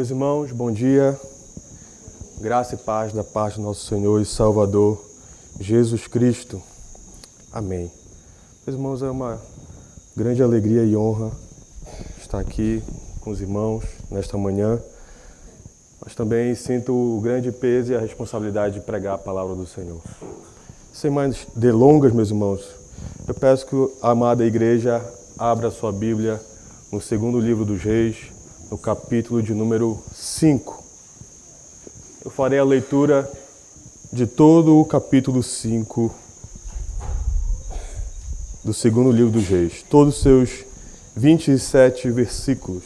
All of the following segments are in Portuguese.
Meus irmãos, bom dia. Graça e paz da parte do nosso Senhor e Salvador, Jesus Cristo. Amém. Meus irmãos, é uma grande alegria e honra estar aqui com os irmãos nesta manhã. Mas também sinto o grande peso e a responsabilidade de pregar a palavra do Senhor. Sem mais delongas, meus irmãos, eu peço que a amada igreja abra a sua Bíblia no segundo livro dos Reis, no capítulo de número 5. Eu farei a leitura de todo o capítulo 5 do segundo livro dos Reis, todos os seus 27 versículos.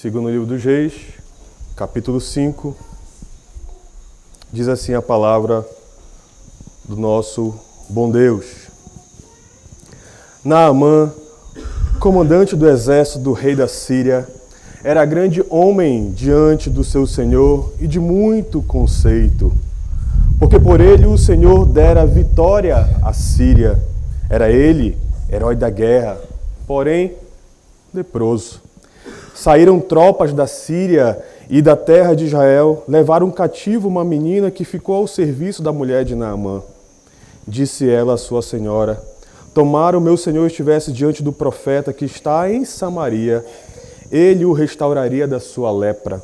Segundo livro dos Reis, capítulo 5, diz assim a palavra do nosso bom Deus. Naamã, comandante do exército do rei da Síria, era grande homem diante do seu senhor e de muito conceito, porque por ele o Senhor dera vitória à Síria. Era ele, herói da guerra, porém leproso. Saíram tropas da Síria e da terra de Israel, levaram cativo uma menina que ficou ao serviço da mulher de Naamã. Disse ela à sua senhora: tomara o meu senhor estivesse diante do profeta que está em Samaria, ele o restauraria da sua lepra.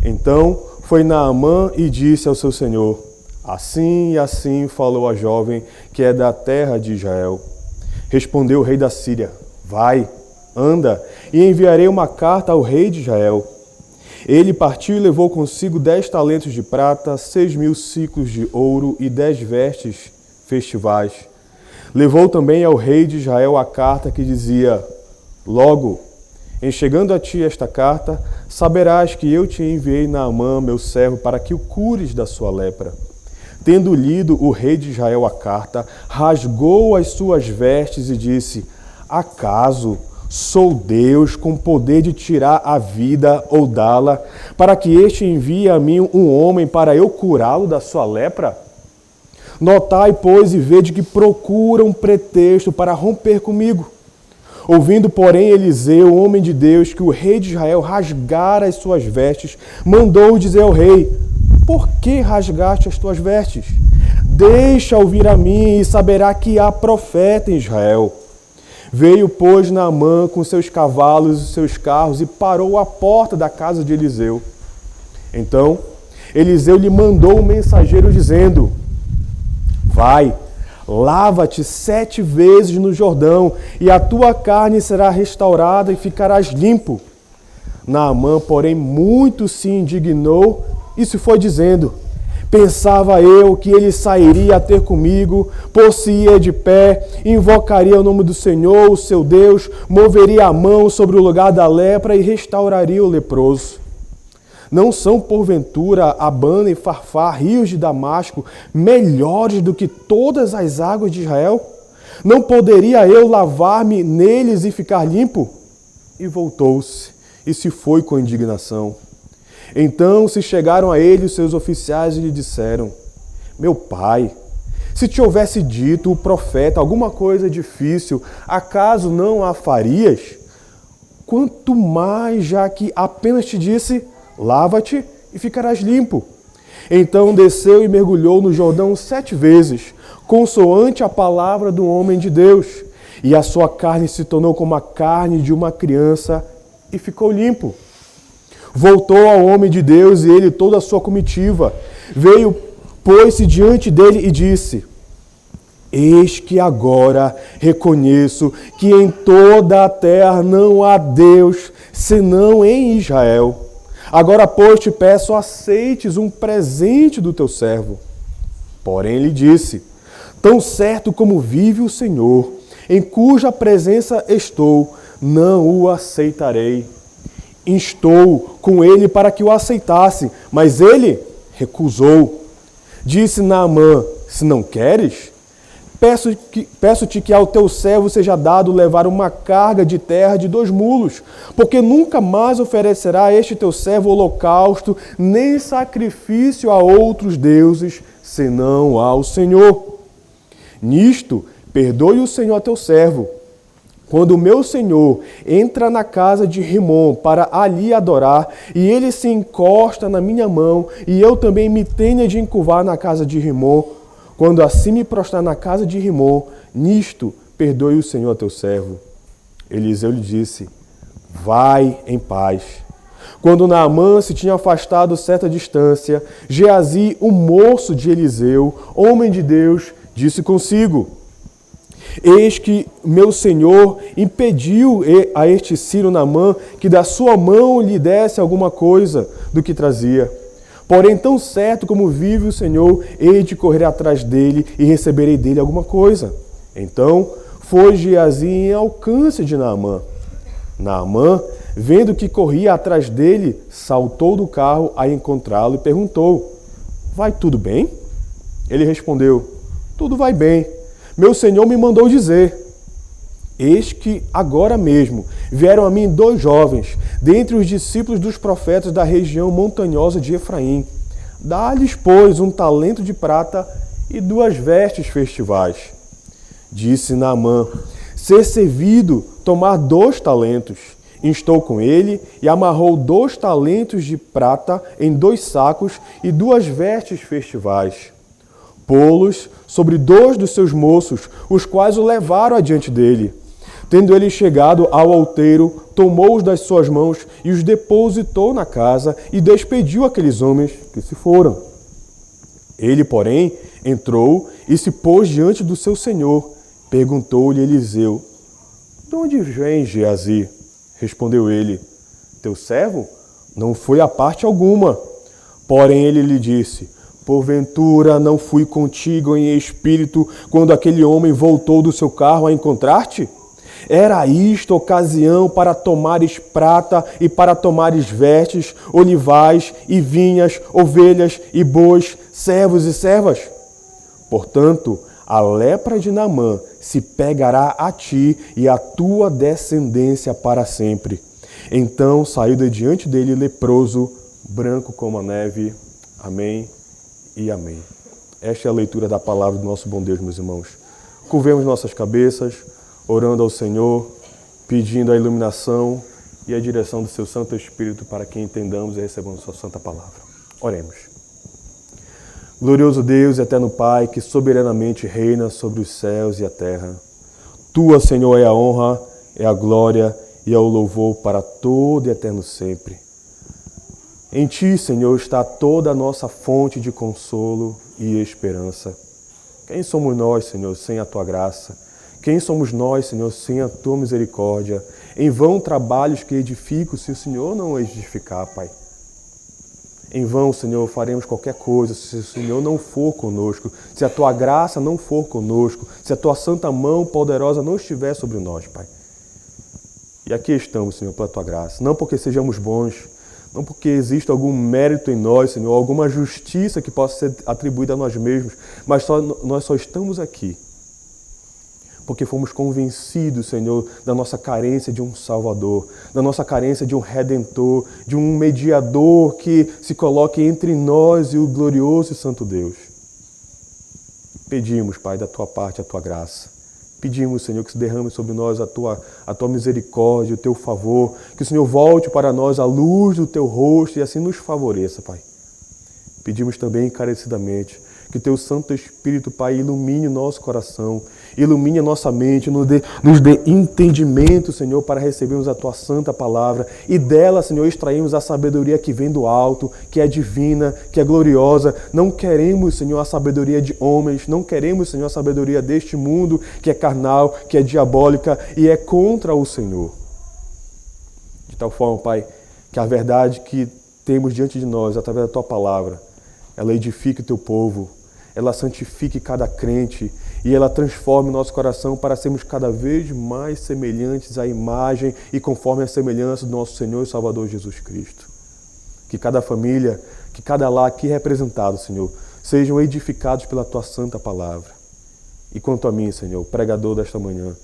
Então foi Naamã e disse ao seu senhor: assim e assim falou a jovem que é da terra de Israel. Respondeu o rei da Síria: vai, anda, e enviarei uma carta ao rei de Israel. Ele partiu e levou consigo 10 talentos de prata, 6.000 siclos de ouro e 10 vestes festivais. Levou também ao rei de Israel a carta que dizia: logo, em chegando a ti esta carta, saberás que eu te enviei Naamã, meu servo, para que o cures da sua lepra. Tendo lido o rei de Israel a carta, rasgou as suas vestes e disse: acaso sou Deus com poder de tirar a vida ou dá-la, para que este envie a mim um homem para eu curá-lo da sua lepra? Notai, pois, e vede que procura um pretexto para romper comigo. Ouvindo, porém, Eliseu, homem de Deus, que o rei de Israel rasgara as suas vestes, mandou dizer ao rei: por que rasgaste as tuas vestes? Deixa ouvir a mim e saberá que há profeta em Israel. Veio, pois, Naamã com seus cavalos e seus carros e parou à porta da casa de Eliseu. Então, Eliseu lhe mandou um mensageiro dizendo: vai, lava-te 7 vezes no Jordão, e a tua carne será restaurada e ficarás limpo. Naamã, porém, muito se indignou e se foi dizendo: pensava eu que ele sairia a ter comigo, pôr-se-ia de pé, invocaria o nome do Senhor, o seu Deus, moveria a mão sobre o lugar da lepra e restauraria o leproso. Não são, porventura, Abana e Farfar, rios de Damasco, melhores do que todas as águas de Israel? Não poderia eu lavar-me neles e ficar limpo? E voltou-se e se foi com indignação. Então se chegaram a ele os seus oficiais e lhe disseram: meu pai, se te houvesse dito o profeta alguma coisa difícil, acaso não a farias? Quanto mais, já que apenas te disse: lava-te e ficarás limpo. Então desceu e mergulhou no Jordão 7 vezes, consoante a palavra do homem de Deus, e a sua carne se tornou como a carne de uma criança e ficou limpo. Voltou ao homem de Deus e ele toda a sua comitiva. Veio, pôs-se diante dele e disse: eis que agora reconheço que em toda a terra não há Deus, senão em Israel. Agora, pois, te peço, aceites um presente do teu servo. Porém, ele disse: tão certo como vive o Senhor, em cuja presença estou, não o aceitarei. Instou com ele para que o aceitasse, mas ele recusou. Disse Naamã: se não queres, peço-te que ao teu servo seja dado levar uma carga de terra de 2 mulos, porque nunca mais oferecerá este teu servo holocausto, nem sacrifício a outros deuses, senão ao Senhor. Nisto perdoe o Senhor a teu servo. Quando o meu senhor entra na casa de Rimom para ali adorar, e ele se encosta na minha mão, e eu também me tenha de encurvar na casa de Rimom, quando assim me prostrar na casa de Rimom, nisto perdoe o Senhor a teu servo. Eliseu lhe disse, vai em paz. Quando Naamã se tinha afastado certa distância, Geazi, o moço de Eliseu, homem de Deus, disse consigo, eis que meu senhor impediu a este sírio Naamã que da sua mão lhe desse alguma coisa do que trazia. Porém, tão certo como vive o Senhor, hei de correr atrás dele e receberei dele alguma coisa. Então foi Geazi em alcance de Naamã. Naamã, vendo que corria atrás dele, saltou do carro a encontrá-lo e perguntou, vai tudo bem? Ele respondeu, tudo vai bem. Meu senhor me mandou dizer, eis que agora mesmo vieram a mim 2 jovens, dentre os discípulos dos profetas da região montanhosa de Efraim. Dá-lhes, pois, um talento de prata e 2 vestes festivais. Disse Naamã, ser servido tomar 2 talentos. Instou com ele e amarrou 2 talentos de prata em 2 sacos e 2 vestes festivais. Pô-los sobre 2 dos seus moços, os quais o levaram adiante dele. Tendo ele chegado ao outeiro, tomou-os das suas mãos e os depositou na casa e despediu aqueles homens que se foram. Ele, porém, entrou e se pôs diante do seu senhor. Perguntou-lhe Eliseu, de onde vem Geazi? Respondeu ele, teu servo não foi a parte alguma. Porém ele lhe disse, porventura não fui contigo em espírito quando aquele homem voltou do seu carro a encontrar-te? Era isto ocasião para tomares prata e para tomares vestes, olivais e vinhas, ovelhas e bois, servos e servas? Portanto, a lepra de Naamã se pegará a ti e à tua descendência para sempre. Então saiu de diante dele leproso, branco como a neve. Amém e amém. Esta é a leitura da palavra do nosso bom Deus, meus irmãos. Curvemos nossas cabeças, orando ao Senhor, pedindo a iluminação e a direção do seu Santo Espírito para que entendamos e recebamos sua santa palavra. Oremos. Glorioso Deus e eterno Pai, que soberanamente reina sobre os céus e a terra. Tua, Senhor, é a honra, é a glória e é o louvor para todo e eterno sempre. Em Ti, Senhor, está toda a nossa fonte de consolo e esperança. Quem somos nós, Senhor, sem a Tua graça? Quem somos nós, Senhor, sem a Tua misericórdia? Em vão trabalhos que edifico, se o Senhor não edificar, Pai. Em vão, Senhor, faremos qualquer coisa se o Senhor não for conosco, se a Tua graça não for conosco, se a Tua santa mão poderosa não estiver sobre nós, Pai. E aqui estamos, Senhor, pela Tua graça. Não porque sejamos bons, não porque exista algum mérito em nós, Senhor, alguma justiça que possa ser atribuída a nós mesmos, mas nós só estamos aqui porque fomos convencidos, Senhor, da nossa carência de um Salvador, da nossa carência de um Redentor, de um mediador que se coloque entre nós e o glorioso e santo Deus. Pedimos, Pai, da Tua parte a Tua graça. Pedimos, Senhor, que se derrame sobre nós a tua misericórdia, o Teu favor, que o Senhor volte para nós a luz do Teu rosto e assim nos favoreça, Pai. Pedimos também encarecidamente que Teu Santo Espírito, Pai, ilumine o nosso coração, ilumine a nossa mente, nos dê entendimento, Senhor, para recebermos a Tua santa palavra e dela, Senhor, extraímos a sabedoria que vem do alto, que é divina, que é gloriosa. Não queremos, Senhor, a sabedoria de homens, não queremos, Senhor, a sabedoria deste mundo que é carnal, que é diabólica e é contra o Senhor. De tal forma, Pai, que a verdade que temos diante de nós, através da Tua palavra, ela edifique o Teu povo, ela santifique cada crente e ela transforme o nosso coração para sermos cada vez mais semelhantes à imagem e conforme a semelhança do nosso Senhor e Salvador Jesus Cristo. Que cada família, que cada lar aqui representado, Senhor, sejam edificados pela Tua santa palavra. E quanto a mim, Senhor, pregador desta manhã,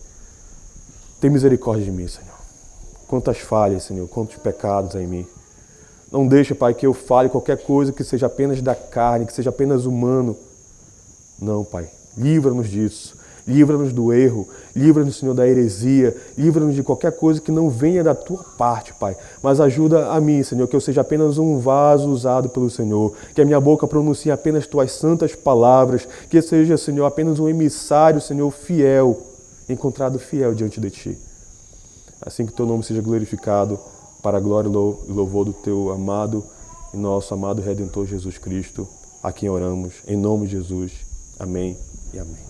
tem misericórdia de mim, Senhor. Quantas falhas, Senhor, quantos pecados há em mim. Não deixa, Pai, que eu fale qualquer coisa que seja apenas da carne, que seja apenas humano. Não, Pai. Livra-nos disso. Livra-nos do erro, livra-nos, Senhor, da heresia, livra-nos de qualquer coisa que não venha da Tua parte, Pai. Mas ajuda a mim, Senhor, que eu seja apenas um vaso usado pelo Senhor, que a minha boca pronuncie apenas Tuas santas palavras, que seja, Senhor, apenas um emissário, Senhor, fiel, encontrado fiel diante de Ti. Assim que Teu nome seja glorificado, para a glória e louvor do Teu amado e nosso amado Redentor Jesus Cristo, a quem oramos, em nome de Jesus. Amém e amém.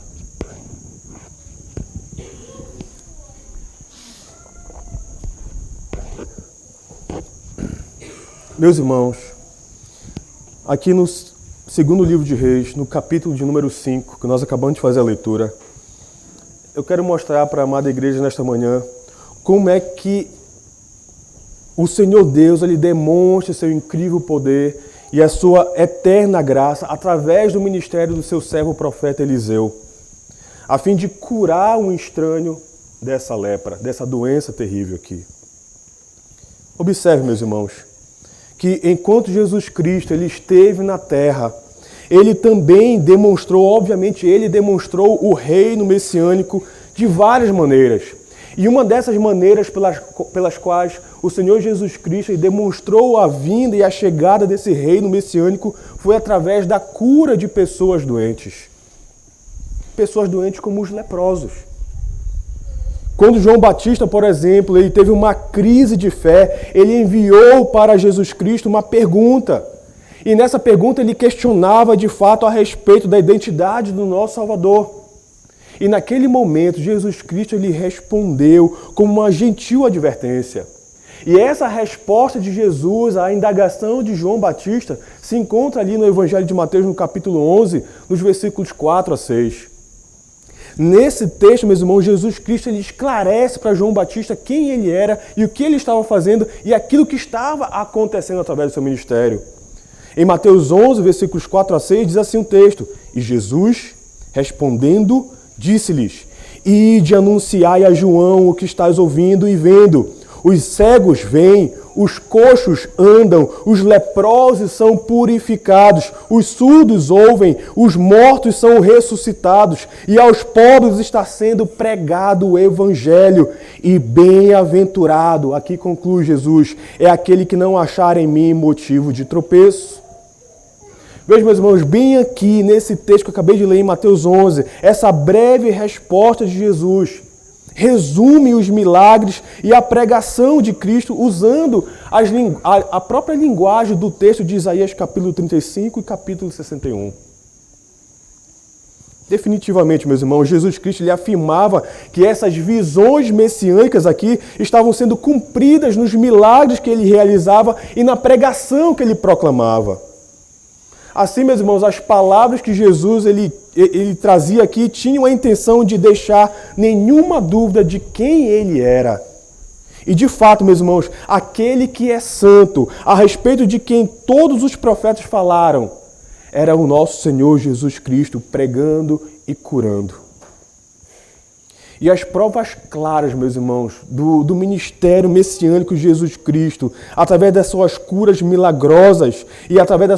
Meus irmãos, aqui no segundo livro de Reis, no capítulo de número 5, que nós acabamos de fazer a leitura, eu quero mostrar para a amada igreja nesta manhã como é que o Senhor Deus ele demonstra seu incrível poder e a sua eterna graça através do ministério do seu servo profeta Eliseu, a fim de curar um estranho dessa lepra, dessa doença terrível aqui. Observe, meus irmãos, que enquanto Jesus Cristo ele esteve na terra, ele também demonstrou, obviamente ele demonstrou o reino messiânico de várias maneiras. E uma dessas maneiras pelas quais o Senhor Jesus Cristo demonstrou a vinda e a chegada desse reino messiânico foi através da cura de pessoas doentes. Pessoas doentes como os leprosos. Quando João Batista, por exemplo, ele teve uma crise de fé, ele enviou para Jesus Cristo uma pergunta. E nessa pergunta ele questionava de fato a respeito da identidade do nosso Salvador. E naquele momento, Jesus Cristo ele respondeu com uma gentil advertência. E essa resposta de Jesus à indagação de João Batista se encontra ali no Evangelho de Mateus, no capítulo 11, nos versículos 4 a 6. Nesse texto, meus irmãos, Jesus Cristo ele esclarece para João Batista quem ele era e o que ele estava fazendo e aquilo que estava acontecendo através do seu ministério. Em Mateus 11, versículos 4 a 6, diz assim o texto: E Jesus, respondendo, disse-lhes: Ide anunciai a João o que estás ouvindo e vendo. Os cegos veem, os coxos andam, os leprosos são purificados, os surdos ouvem, os mortos são ressuscitados, e aos pobres está sendo pregado o evangelho. E bem-aventurado, aqui conclui Jesus, é aquele que não achar em mim motivo de tropeço. Veja, meus irmãos, bem aqui nesse texto que eu acabei de ler em Mateus 11, essa breve resposta de Jesus resume os milagres e a pregação de Cristo usando a própria linguagem do texto de Isaías capítulo 35 e capítulo 61. Definitivamente, meus irmãos, Jesus Cristo lhe afirmava que essas visões messiânicas aqui estavam sendo cumpridas nos milagres que ele realizava e na pregação que ele proclamava. Assim, meus irmãos, as palavras que Jesus ele trazia aqui tinham a intenção de deixar nenhuma dúvida de quem ele era. E de fato, meus irmãos, aquele que é santo, a respeito de quem todos os profetas falaram, era o nosso Senhor Jesus Cristo pregando e curando. E as provas claras, meus irmãos, do ministério messiânico de Jesus Cristo, através das suas curas milagrosas e através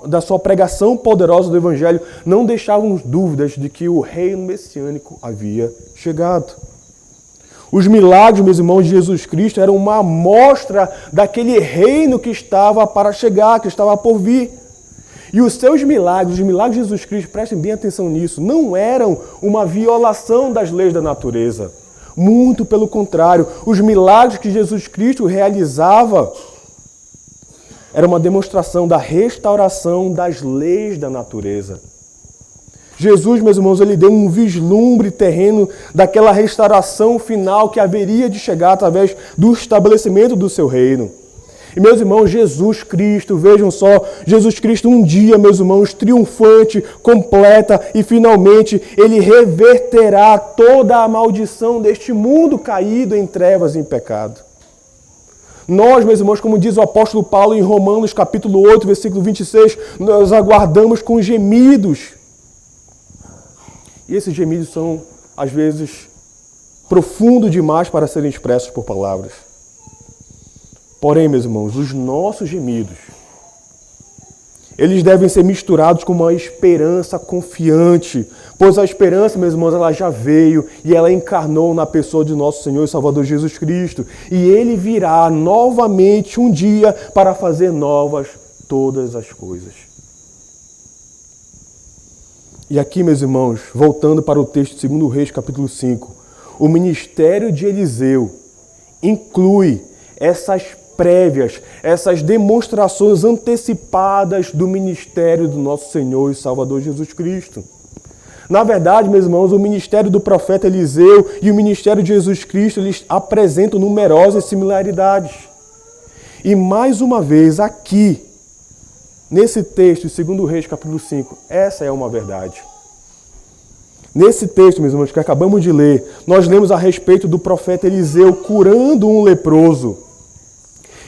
da sua pregação poderosa do Evangelho, não deixavam dúvidas de que o reino messiânico havia chegado. Os milagres, meus irmãos, de Jesus Cristo eram uma amostra daquele reino que estava para chegar, que estava por vir. E os seus milagres, os milagres de Jesus Cristo, prestem bem atenção nisso, não eram uma violação das leis da natureza. Muito pelo contrário, os milagres que Jesus Cristo realizava era uma demonstração da restauração das leis da natureza. Jesus, meus irmãos, ele deu um vislumbre terreno daquela restauração final que haveria de chegar através do estabelecimento do seu reino. E, meus irmãos, Jesus Cristo, vejam só, Jesus Cristo um dia, meus irmãos, triunfante, completa e finalmente ele reverterá toda a maldição deste mundo caído em trevas e em pecado. Nós, meus irmãos, como diz o apóstolo Paulo em Romanos capítulo 8, versículo 26, nós aguardamos com gemidos. E esses gemidos são, às vezes, profundos demais para serem expressos por palavras. Porém, meus irmãos, os nossos gemidos, eles devem ser misturados com uma esperança confiante, Pois a esperança, meus irmãos, ela já veio e ela encarnou na pessoa de nosso Senhor e Salvador Jesus Cristo. E Ele virá novamente um dia para fazer novas todas as coisas. E aqui, meus irmãos, voltando para o texto de 2 Reis, capítulo 5, o ministério de Eliseu inclui essas prévias, essas demonstrações antecipadas do ministério do nosso Senhor e Salvador Jesus Cristo. Na verdade, meus irmãos, o ministério do profeta Eliseu e o ministério de Jesus Cristo, eles apresentam numerosas similaridades. E mais uma vez, aqui, nesse texto de 2 Reis, capítulo 5, essa é uma verdade. Nesse texto, meus irmãos, que acabamos de ler, nós lemos a respeito do profeta Eliseu curando um leproso.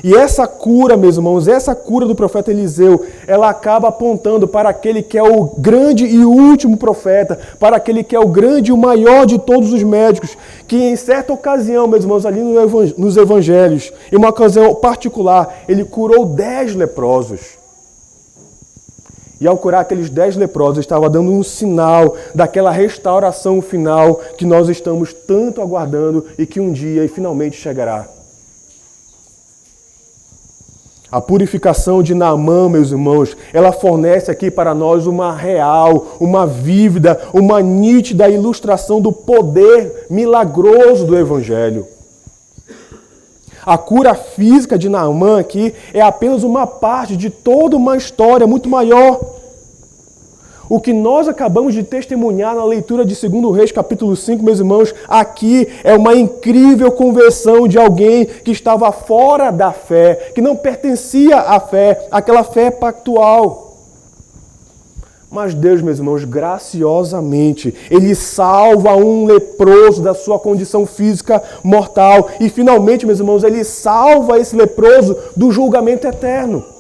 E essa cura, meus irmãos, essa cura do profeta Eliseu, ela acaba apontando para aquele que é o grande e último profeta, para aquele que é o grande e o maior de todos os médicos, que em certa ocasião, meus irmãos, ali nos evangelhos, em uma ocasião particular, ele curou 10 leprosos. E ao curar aqueles 10 leprosos, estava dando um sinal daquela restauração final que nós estamos tanto aguardando e que um dia finalmente chegará. A purificação de Naamã, meus irmãos, ela fornece aqui para nós uma real, uma vívida, uma nítida ilustração do poder milagroso do Evangelho. A cura física de Naamã aqui é apenas uma parte de toda uma história muito maior. O que nós acabamos de testemunhar na leitura de 2 Reis, capítulo 5, meus irmãos, aqui é uma incrível conversão de alguém que estava fora da fé, que não pertencia à fé, aquela fé pactual. Mas Deus, meus irmãos, graciosamente, Ele salva um leproso da sua condição física mortal. E finalmente, meus irmãos, Ele salva esse leproso do julgamento eterno.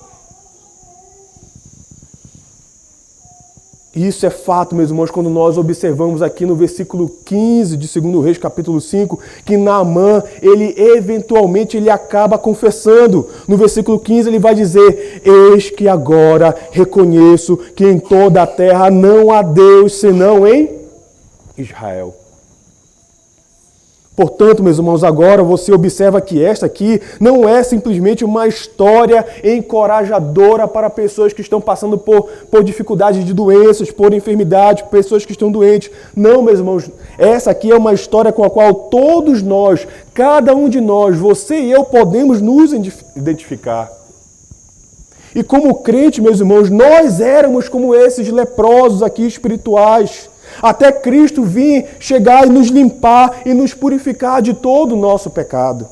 E isso é fato, meus irmãos, quando nós observamos aqui no versículo 15 de 2 Reis, capítulo 5, que Naamã, ele acaba confessando. No versículo 15 ele vai dizer: eis que agora reconheço que em toda a terra não há Deus senão em Israel. Portanto, meus irmãos, agora você observa que esta aqui não é simplesmente uma história encorajadora para pessoas que estão passando por dificuldades de doenças, por enfermidades, pessoas que estão doentes. Não, meus irmãos, essa aqui é uma história com a qual todos nós, cada um de nós, você e eu, podemos nos identificar. E como crente, meus irmãos, nós éramos como esses leprosos aqui espirituais. Até Cristo vir chegar e nos limpar e nos purificar de todo o nosso pecado.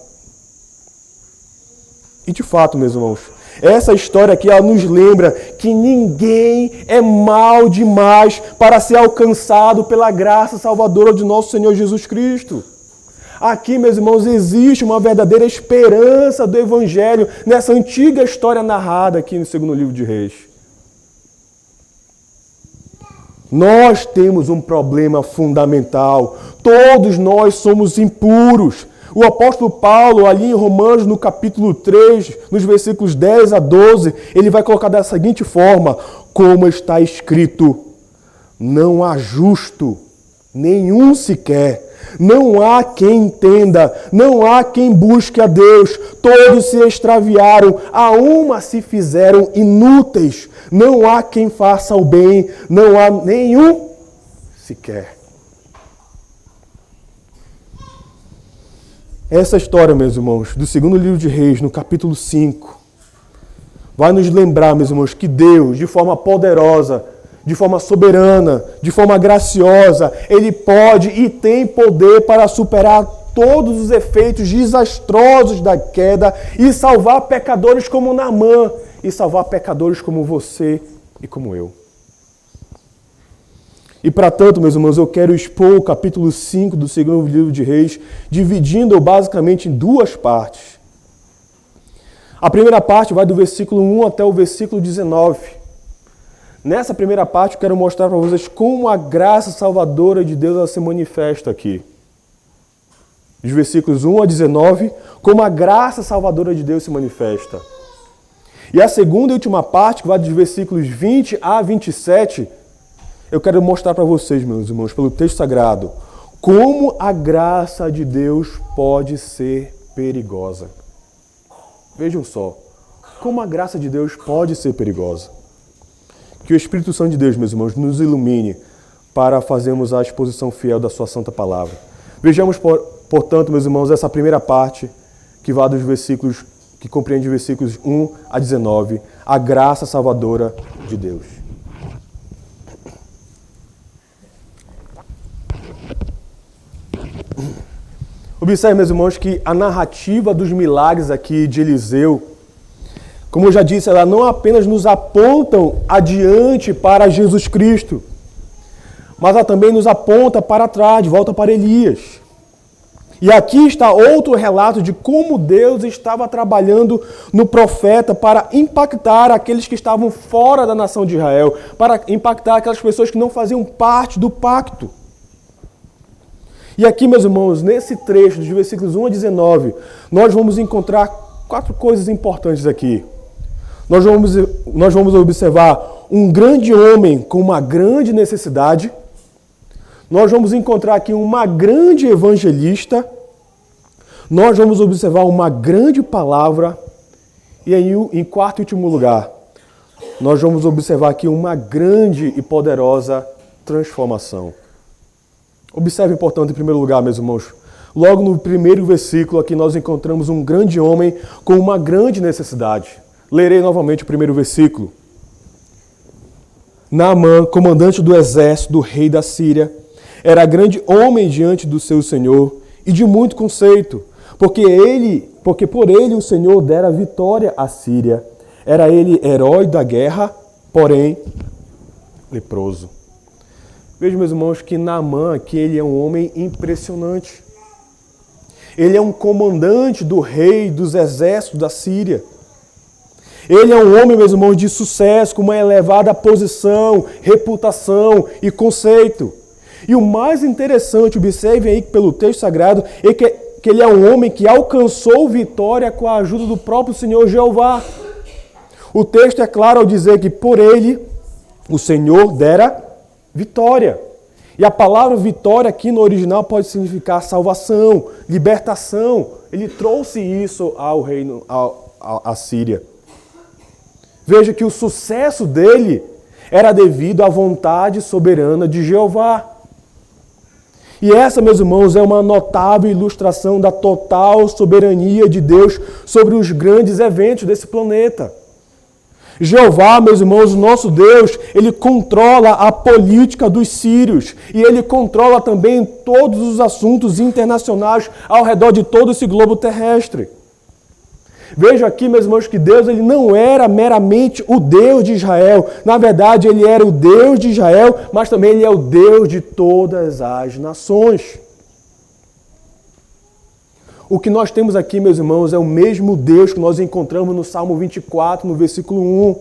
E de fato, meus irmãos, essa história aqui ela nos lembra que ninguém é mal demais para ser alcançado pela graça salvadora de nosso Senhor Jesus Cristo. Aqui, meus irmãos, existe uma verdadeira esperança do Evangelho nessa antiga história narrada aqui no 2º livro de Reis. Nós temos um problema fundamental. Todos nós somos impuros. O apóstolo Paulo, ali em Romanos, no capítulo 3, nos versículos 10 a 12, ele vai colocar da seguinte forma: como está escrito, não há justo, nenhum sequer. Não há quem entenda, não há quem busque a Deus. Todos se extraviaram, a uma se fizeram inúteis. Não há quem faça o bem, não há nenhum sequer. Essa história, meus irmãos, do 2º livro de Reis, no capítulo 5, vai nos lembrar, meus irmãos, que Deus, de forma poderosa, de forma soberana, de forma graciosa, Ele pode e tem poder para superar todos os efeitos desastrosos da queda e salvar pecadores como Naamã e salvar pecadores como você e como eu. E para tanto, meus irmãos, eu quero expor o capítulo 5 do 2º livro de Reis, dividindo-o basicamente em duas partes. A primeira parte vai do versículo 1 até o versículo 19. Nessa primeira parte, eu quero mostrar para vocês como a graça salvadora de Deus ela se manifesta aqui. Dos versículos 1 a 19, como a graça salvadora de Deus se manifesta. E a segunda e última parte, que vai dos versículos 20 a 27, eu quero mostrar para vocês, meus irmãos, pelo texto sagrado, como a graça de Deus pode ser perigosa. Vejam só, como a graça de Deus pode ser perigosa. Que o Espírito Santo de Deus, meus irmãos, nos ilumine para fazermos a exposição fiel da sua santa palavra. Vejamos, portanto, meus irmãos, essa primeira parte que vai dos versículos, que compreende versículos 1 a 19, a graça salvadora de Deus. Observe, meus irmãos, que a narrativa dos milagres aqui de Eliseu, como eu já disse, ela não apenas nos apontam adiante para Jesus Cristo, mas ela também nos aponta para trás, de volta para Elias. E aqui está outro relato de como Deus estava trabalhando no profeta para impactar aqueles que estavam fora da nação de Israel, para impactar aquelas pessoas que não faziam parte do pacto. E aqui, meus irmãos, nesse trecho, dos versículos 1 a 19, nós vamos encontrar 4 coisas importantes aqui. Nós vamos observar um grande homem com uma grande necessidade. Nós vamos encontrar aqui uma grande evangelista. Nós vamos observar uma grande palavra. E aí, em quarto e último lugar, nós vamos observar aqui uma grande e poderosa transformação. Observe, portanto, em primeiro lugar, meus irmãos, logo no primeiro versículo aqui nós encontramos um grande homem com uma grande necessidade. Lerei novamente o primeiro versículo. Naamã, comandante do exército do rei da Síria, era grande homem diante do seu senhor e de muito conceito, porque por ele o Senhor dera vitória à Síria. Era ele herói da guerra, porém leproso. Vejam, meus irmãos, que Naamã aqui ele é um homem impressionante. Ele é um comandante do rei dos exércitos da Síria. Ele é um homem, meus irmãos, de sucesso, com uma elevada posição, reputação e conceito. E o mais interessante, observem aí pelo texto sagrado, é que ele é um homem que alcançou vitória com a ajuda do próprio Senhor Jeová. O texto é claro ao dizer que por ele o Senhor dera vitória. E a palavra vitória aqui no original pode significar salvação, libertação. Ele trouxe isso ao reino, à Síria. Veja que o sucesso dele era devido à vontade soberana de Jeová. E essa, meus irmãos, é uma notável ilustração da total soberania de Deus sobre os grandes eventos desse planeta. Jeová, meus irmãos, o nosso Deus, ele controla a política dos sírios e ele controla também todos os assuntos internacionais ao redor de todo esse globo terrestre. Veja aqui, meus irmãos, que Deus ele não era meramente o Deus de Israel. Na verdade, ele era o Deus de Israel, mas também ele é o Deus de todas as nações. O que nós temos aqui, meus irmãos, é o mesmo Deus que nós encontramos no Salmo 24, no versículo 1.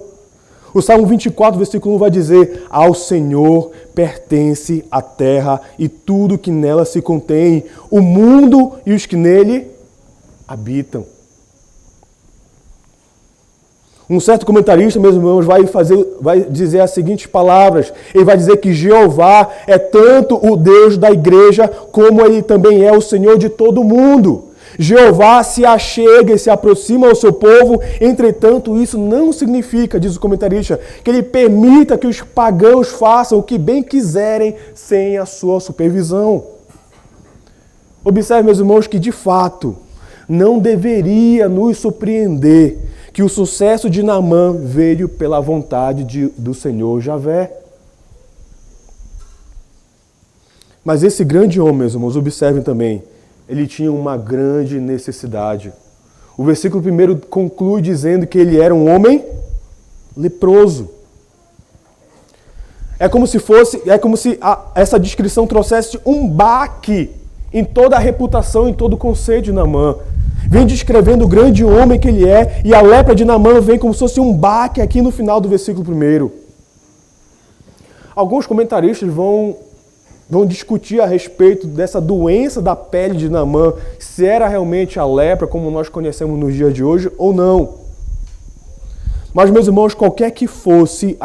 O Salmo 24, versículo 1 vai dizer: ao Senhor pertence a terra e tudo que nela se contém, o mundo e os que nele habitam. Um certo comentarista, meus irmãos, vai dizer as seguintes palavras. Ele vai dizer que Jeová é tanto o Deus da igreja, como ele também é o Senhor de todo mundo. Jeová se achega e se aproxima ao seu povo, entretanto, isso não significa, diz o comentarista, que ele permita que os pagãos façam o que bem quiserem sem a sua supervisão. Observe, meus irmãos, que de fato não deveria nos surpreender que o sucesso de Naamã veio pela vontade do Senhor Javé. Mas esse grande homem, meus irmãos, observem também, ele tinha uma grande necessidade. O versículo 1 conclui dizendo que ele era um homem leproso. É como se essa descrição trouxesse um baque em toda a reputação, em todo o conceito de Naamã. Vem descrevendo o grande homem que ele é, e a lepra de Naamã vem como se fosse um baque aqui no final do versículo 1. Alguns comentaristas vão discutir a respeito dessa doença da pele de Naamã, se era realmente a lepra como nós conhecemos nos dias de hoje ou não. Mas, meus irmãos, qualquer que fosse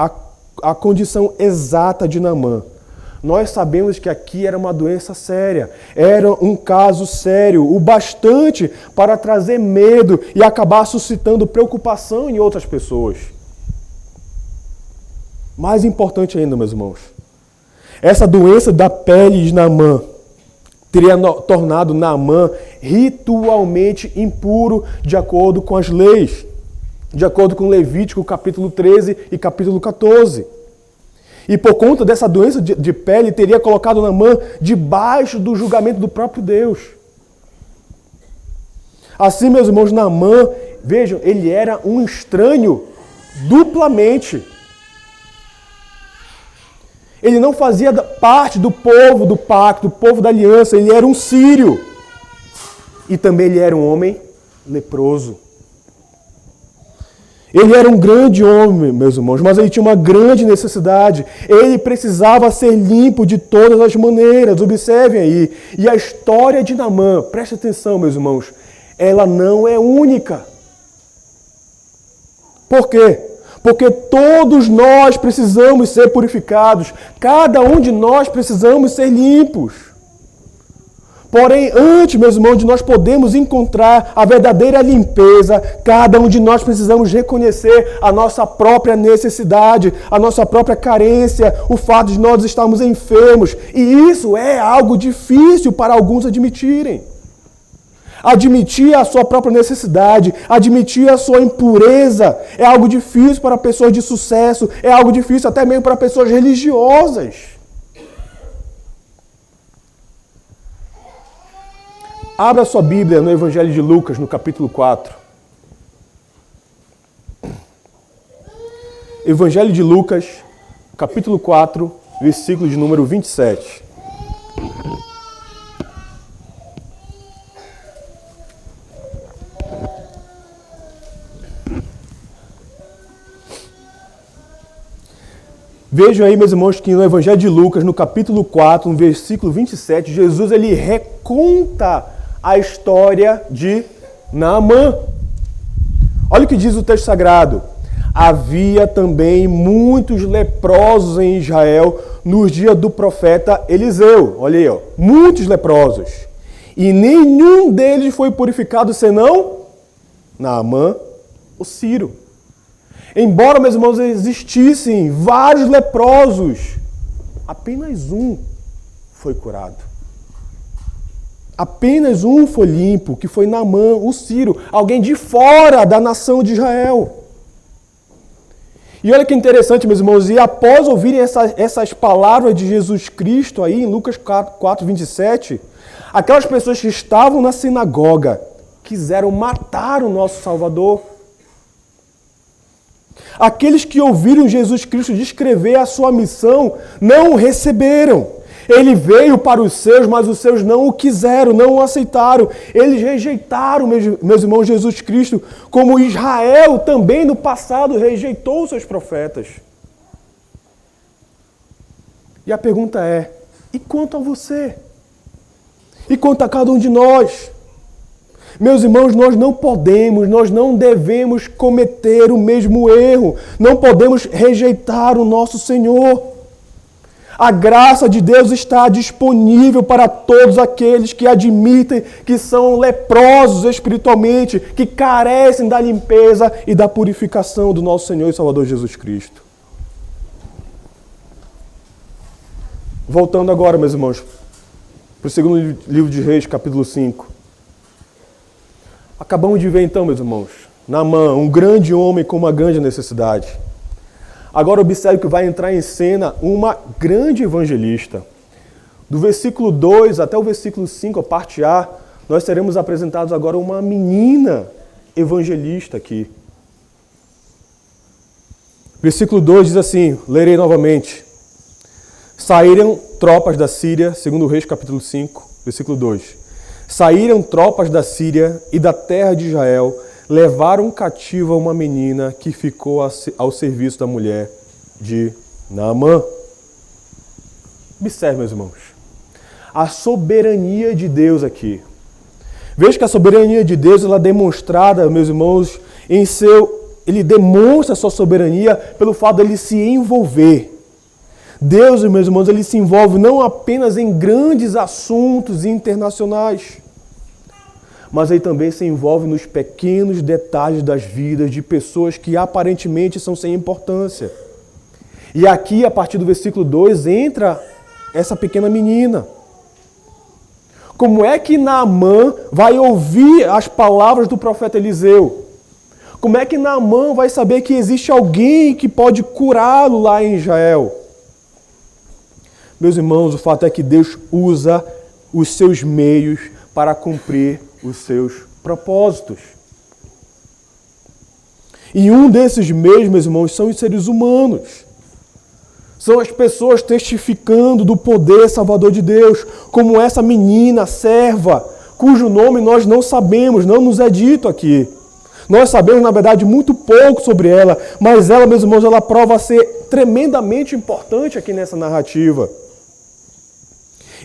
a condição exata de Naamã. Nós sabemos que aqui era uma doença séria, era um caso sério, o bastante para trazer medo e acabar suscitando preocupação em outras pessoas. Mais importante ainda, meus irmãos, essa doença da pele de Naamã teria tornado Naamã ritualmente impuro de acordo com as leis, de acordo com Levítico capítulo 13 e capítulo 14. E por conta dessa doença de pele, teria colocado Naamã debaixo do julgamento do próprio Deus. Assim, meus irmãos, Naamã, vejam, ele era um estranho duplamente. Ele não fazia parte do povo do pacto, do povo da aliança, ele era um sírio. E também ele era um homem leproso. Ele era um grande homem, meus irmãos, mas ele tinha uma grande necessidade. Ele precisava ser limpo de todas as maneiras. Observem aí. E a história de Naamã, preste atenção, meus irmãos, ela não é única. Por quê? Porque todos nós precisamos ser purificados. Cada um de nós precisamos ser limpos. Porém, antes, meus irmãos, de nós podermos encontrar a verdadeira limpeza, cada um de nós precisamos reconhecer a nossa própria necessidade, a nossa própria carência, o fato de nós estarmos enfermos. E isso é algo difícil para alguns admitirem. Admitir a sua própria necessidade, admitir a sua impureza, é algo difícil para pessoas de sucesso, é algo difícil até mesmo para pessoas religiosas. Abra sua Bíblia no Evangelho de Lucas, no capítulo 4. Evangelho de Lucas, capítulo 4, versículo de número 27. Vejam aí, meus irmãos, que no Evangelho de Lucas, no capítulo 4, no versículo 27, Jesus ele reconta a história de Naamã. Olha o que diz o texto sagrado. Havia também muitos leprosos em Israel nos dias do profeta Eliseu. Olha aí, ó, muitos leprosos. E nenhum deles foi purificado senão Naamã, o sírio. Embora, meus irmãos, existissem vários leprosos, apenas um foi curado. Apenas um foi limpo, que foi Naamã, o sírio, alguém de fora da nação de Israel. E olha que interessante, meus irmãos, e após ouvirem essas palavras de Jesus Cristo aí, em Lucas 4, 27, aquelas pessoas que estavam na sinagoga quiseram matar o nosso Salvador. Aqueles que ouviram Jesus Cristo descrever a sua missão não o receberam. Ele veio para os seus, mas os seus não o quiseram, não o aceitaram. Eles rejeitaram, meus irmãos, Jesus Cristo, como Israel também no passado rejeitou os seus profetas. E a pergunta é, e quanto a você? E quanto a cada um de nós? Meus irmãos, nós não podemos, nós não devemos cometer o mesmo erro. Não podemos rejeitar o nosso Senhor. A graça de Deus está disponível para todos aqueles que admitem que são leprosos espiritualmente, que carecem da limpeza e da purificação do nosso Senhor e Salvador Jesus Cristo. Voltando agora, meus irmãos, para o segundo livro de Reis, capítulo 5. Acabamos de ver então, meus irmãos, Naamã, um grande homem com uma grande necessidade. Agora observe que vai entrar em cena uma grande evangelista. Do versículo 2 até o versículo 5, a parte A, nós seremos apresentados agora uma menina evangelista aqui. Versículo 2 diz assim, lerei novamente. Saíram tropas da Síria, segundo Reis capítulo 5, versículo 2. Saíram tropas da Síria e da terra de Israel, levaram cativa uma menina que ficou ao serviço da mulher de Naamã. Observe, meus irmãos, a soberania de Deus aqui. Veja que a soberania de Deus ela é demonstrada, meus irmãos, em seu ele demonstra sua soberania pelo fato de ele se envolver. Deus, meus irmãos, ele se envolve não apenas em grandes assuntos internacionais, mas ele também se envolve nos pequenos detalhes das vidas de pessoas que aparentemente são sem importância. E aqui, a partir do versículo 2, entra essa pequena menina. Como é que Naamã vai ouvir as palavras do profeta Eliseu? Como é que Naamã vai saber que existe alguém que pode curá-lo lá em Israel? Meus irmãos, o fato é que Deus usa os seus meios para cumprir os seus propósitos. E um desses meios, meus irmãos, são os seres humanos. São as pessoas testificando do poder salvador de Deus, como essa menina, serva, cujo nome nós não sabemos, não nos é dito aqui. Nós sabemos, na verdade, muito pouco sobre ela, mas ela, meus irmãos, ela prova ser tremendamente importante aqui nessa narrativa.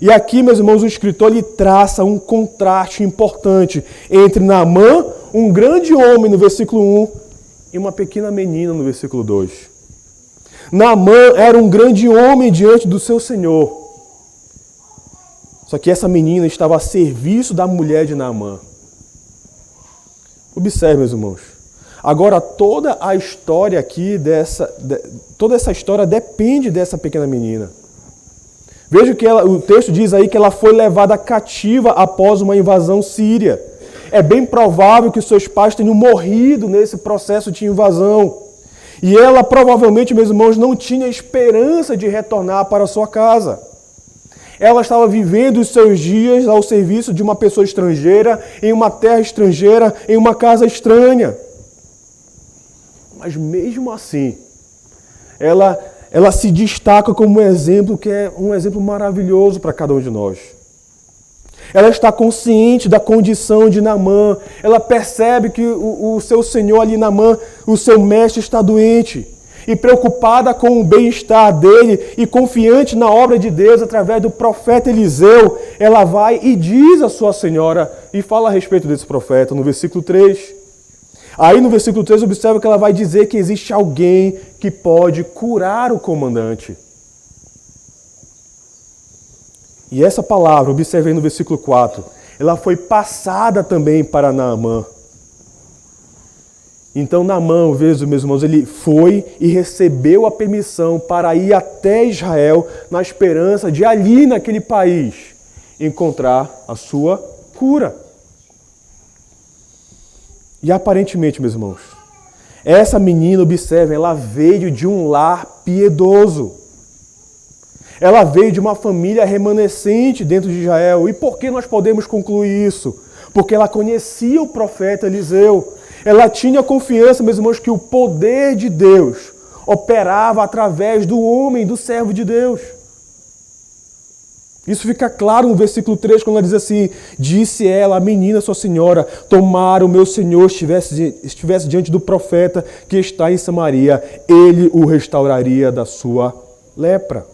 E aqui, meus irmãos, o escritor lhe traça um contraste importante entre Naamã, um grande homem no versículo 1, e uma pequena menina no versículo 2. Naamã era um grande homem diante do seu Senhor. Só que essa menina estava a serviço da mulher de Naamã. Observe, meus irmãos. Agora, toda a história aqui, toda essa história depende dessa pequena menina. Veja que o texto diz aí que ela foi levada cativa após uma invasão síria. É bem provável que seus pais tenham morrido nesse processo de invasão. E ela provavelmente, meus irmãos, não tinha esperança de retornar para a sua casa. Ela estava vivendo os seus dias ao serviço de uma pessoa estrangeira, em uma terra estrangeira, em uma casa estranha. Mas mesmo assim, ela se destaca como um exemplo que é um exemplo maravilhoso para cada um de nós. Ela está consciente da condição de Naamã. Ela percebe que o seu senhor ali, Naamã, o seu mestre, está doente. E preocupada com o bem-estar dele e confiante na obra de Deus através do profeta Eliseu, ela vai e diz à sua senhora e fala a respeito desse profeta no versículo 3. Aí no versículo 3 observa que ela vai dizer que existe alguém que pode curar o comandante. E essa palavra, observe aí no versículo 4, ela foi passada também para Naamã. Então Naamã, veja, meus irmãos, ele foi e recebeu a permissão para ir até Israel na esperança de ali naquele país encontrar a sua cura. E aparentemente, meus irmãos, essa menina, observem, ela veio de um lar piedoso. Ela veio de uma família remanescente dentro de Israel. E por que nós podemos concluir isso? Porque ela conhecia o profeta Eliseu. Ela tinha confiança, meus irmãos, que o poder de Deus operava através do homem, do servo de Deus. Isso fica claro no versículo 3, quando ela diz assim: disse ela, a menina, sua senhora, tomara o meu senhor estivesse diante do profeta que está em Samaria, ele o restauraria da sua lepra.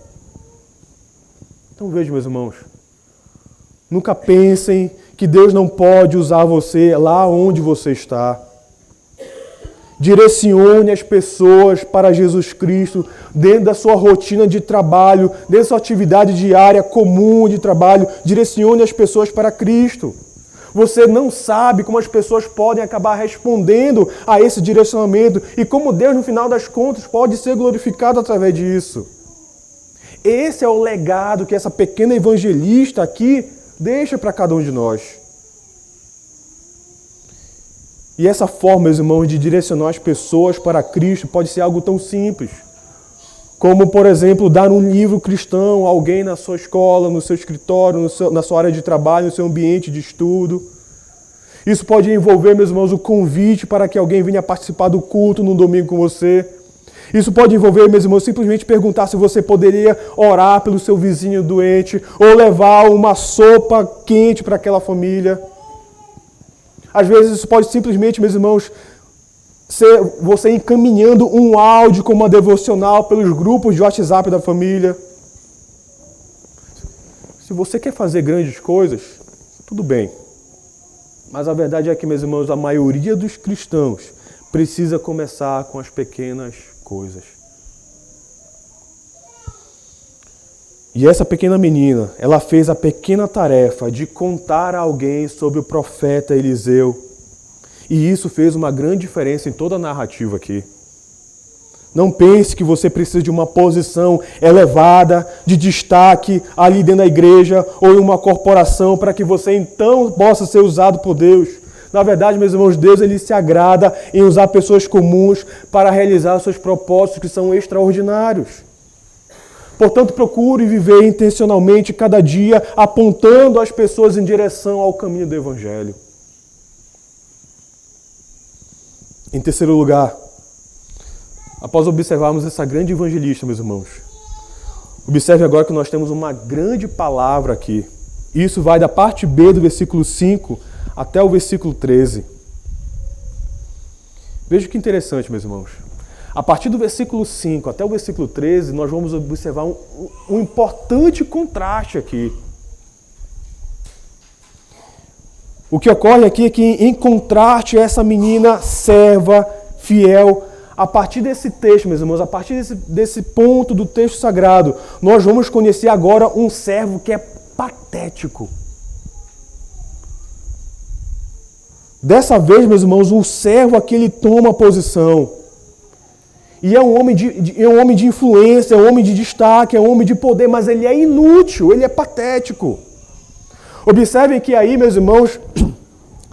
Então veja, meus irmãos, nunca pensem que Deus não pode usar você lá onde você está. Direcione as pessoas para Jesus Cristo dentro da sua rotina de trabalho, dentro da sua atividade diária comum de trabalho. Direcione as pessoas para Cristo. Você não sabe como as pessoas podem acabar respondendo a esse direcionamento e como Deus, no final das contas, pode ser glorificado através disso. Esse é o legado que essa pequena evangelista aqui deixa para cada um de nós. E essa forma, meus irmãos, de direcionar as pessoas para Cristo pode ser algo tão simples, como, por exemplo, dar um livro cristão a alguém na sua escola, no seu escritório, na sua área de trabalho, no seu ambiente de estudo. Isso pode envolver, meus irmãos, o convite para que alguém venha participar do culto no domingo com você. Isso pode envolver, meus irmãos, simplesmente perguntar se você poderia orar pelo seu vizinho doente ou levar uma sopa quente para aquela família. Às vezes isso pode simplesmente, meus irmãos, ser você encaminhando um áudio como uma devocional pelos grupos de WhatsApp da família. Se você quer fazer grandes coisas, tudo bem. Mas a verdade é que, meus irmãos, a maioria dos cristãos precisa começar com as pequenas coisas. E essa pequena menina, ela fez a pequena tarefa de contar a alguém sobre o profeta Eliseu. E isso fez uma grande diferença em toda a narrativa aqui. Não pense que você precisa de uma posição elevada, de destaque ali dentro da igreja ou em uma corporação para que você então possa ser usado por Deus. Na verdade, meus irmãos, Deus ele se agrada em usar pessoas comuns para realizar seus propósitos que são extraordinários. Portanto, procure viver intencionalmente cada dia, apontando as pessoas em direção ao caminho do Evangelho. Em terceiro lugar, após observarmos essa grande evangelista, meus irmãos, observe agora que nós temos uma grande palavra aqui. Isso vai da parte B do versículo 5 até o versículo 13. Veja que interessante, meus irmãos. A partir do versículo 5 até o versículo 13, nós vamos observar um importante contraste aqui. O que ocorre aqui é que, em contraste a essa menina serva, fiel, a partir desse texto, meus irmãos, a partir desse ponto do texto sagrado, nós vamos conhecer agora um servo que é patético. Dessa vez, meus irmãos, o servo aqui ele toma posição. E é um homem de influência, é um homem de destaque, é um homem de poder, mas ele é inútil, ele é patético. Observem que aí, meus irmãos,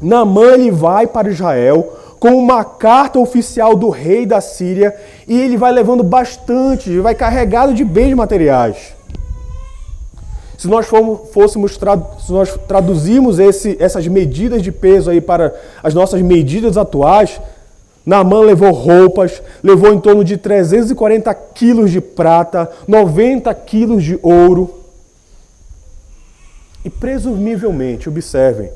Naamã ele vai para Israel com uma carta oficial do rei da Síria e ele vai levando bastante, vai carregado de bens materiais. Se nós traduzirmos essas medidas de peso aí para as nossas medidas atuais, Naamã levou roupas, levou em torno de 340 quilos de prata, 90 quilos de ouro. E presumivelmente, observem,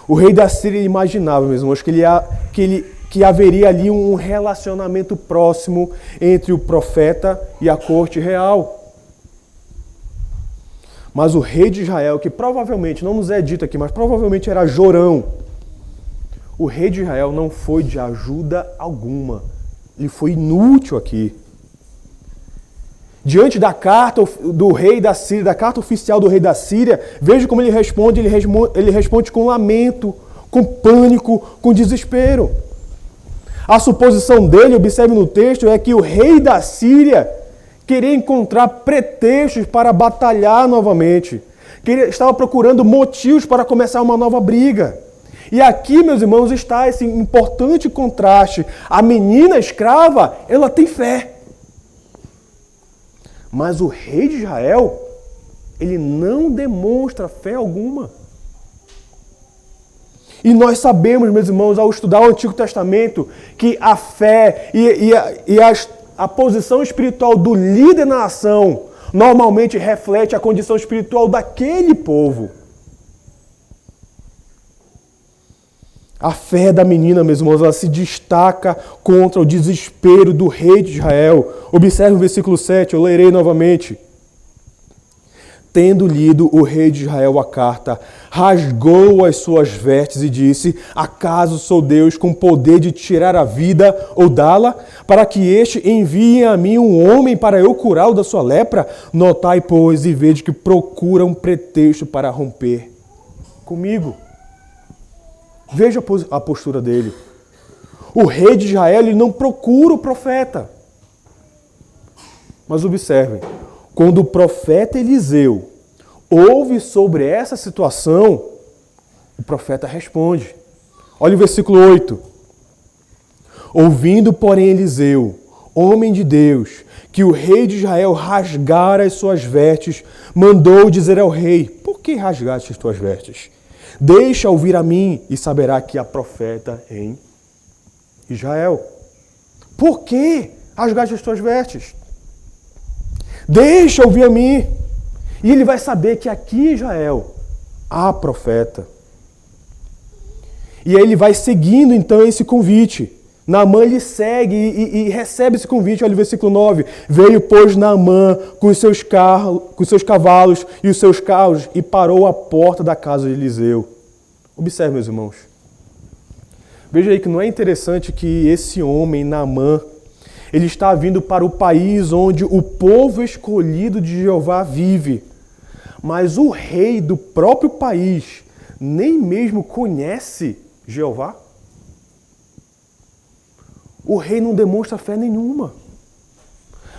o rei da Síria imaginava, meus irmãos, que haveria ali um relacionamento próximo entre o profeta e a corte real. Mas o rei de Israel, que provavelmente, não nos é dito aqui, mas provavelmente era Jorão, o rei de Israel não foi de ajuda alguma. Ele foi inútil aqui. Diante da carta do rei da Síria, da carta oficial do rei da Síria, veja como ele responde. Ele responde com lamento, com pânico, com desespero. A suposição dele, observe no texto, é que o rei da Síria queria encontrar pretextos para batalhar novamente. Estava procurando motivos para começar uma nova briga. E aqui, meus irmãos, está esse importante contraste. A menina escrava, ela tem fé. Mas o rei de Israel, ele não demonstra fé alguma. E nós sabemos, meus irmãos, ao estudar o Antigo Testamento, que a fé e a posição espiritual do líder na nação normalmente reflete a condição espiritual daquele povo. A fé da menina, meus irmãos, ela se destaca contra o desespero do rei de Israel. Observe o versículo 7, eu lerei novamente. Tendo lido o rei de Israel a carta, rasgou as suas vestes e disse: acaso sou Deus com poder de tirar a vida ou dá-la, para que este envie a mim um homem para eu curá-lo da sua lepra? Notai, pois, e vede que procura um pretexto para romper comigo. Veja a postura dele. O rei de Israel ele não procura o profeta. Mas observem, quando o profeta Eliseu ouve sobre essa situação, o profeta responde. Olha o versículo 8. Ouvindo, porém, Eliseu, homem de Deus, que o rei de Israel rasgara as suas vestes, mandou dizer ao rei: por que rasgaste as tuas vestes? Deixa ouvir a mim e saberá que há profeta em Israel. Por que rasgaste as tuas vestes? Deixa ouvir a mim. E ele vai saber que aqui em Israel há profeta. E aí ele vai seguindo então esse convite. Naamã ele segue e recebe esse convite. Olha o versículo 9. Veio, pois, Naamã com os seus cavalos e os seus carros e parou à porta da casa de Eliseu. Observe, meus irmãos. Veja aí que não é interessante que esse homem, Naamã, ele está vindo para o país onde o povo escolhido de Jeová vive. Mas o rei do próprio país nem mesmo conhece Jeová. O rei não demonstra fé nenhuma.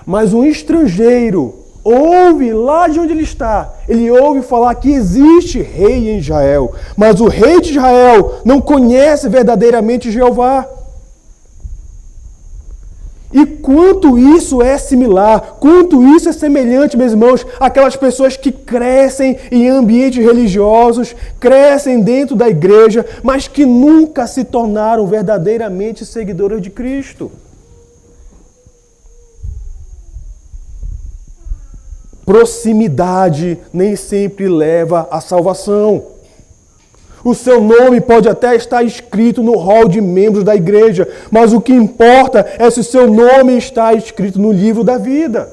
Mas um estrangeiro ouve lá de onde ele está, ele ouve falar que existe rei em Israel, mas o rei de Israel não conhece verdadeiramente Jeová. E quanto isso é similar, quanto isso é semelhante, meus irmãos, àquelas pessoas que crescem em ambientes religiosos, crescem dentro da igreja, mas que nunca se tornaram verdadeiramente seguidoras de Cristo. Proximidade nem sempre leva à salvação. O seu nome pode até estar escrito no rol de membros da igreja, mas o que importa é se o seu nome está escrito no livro da vida.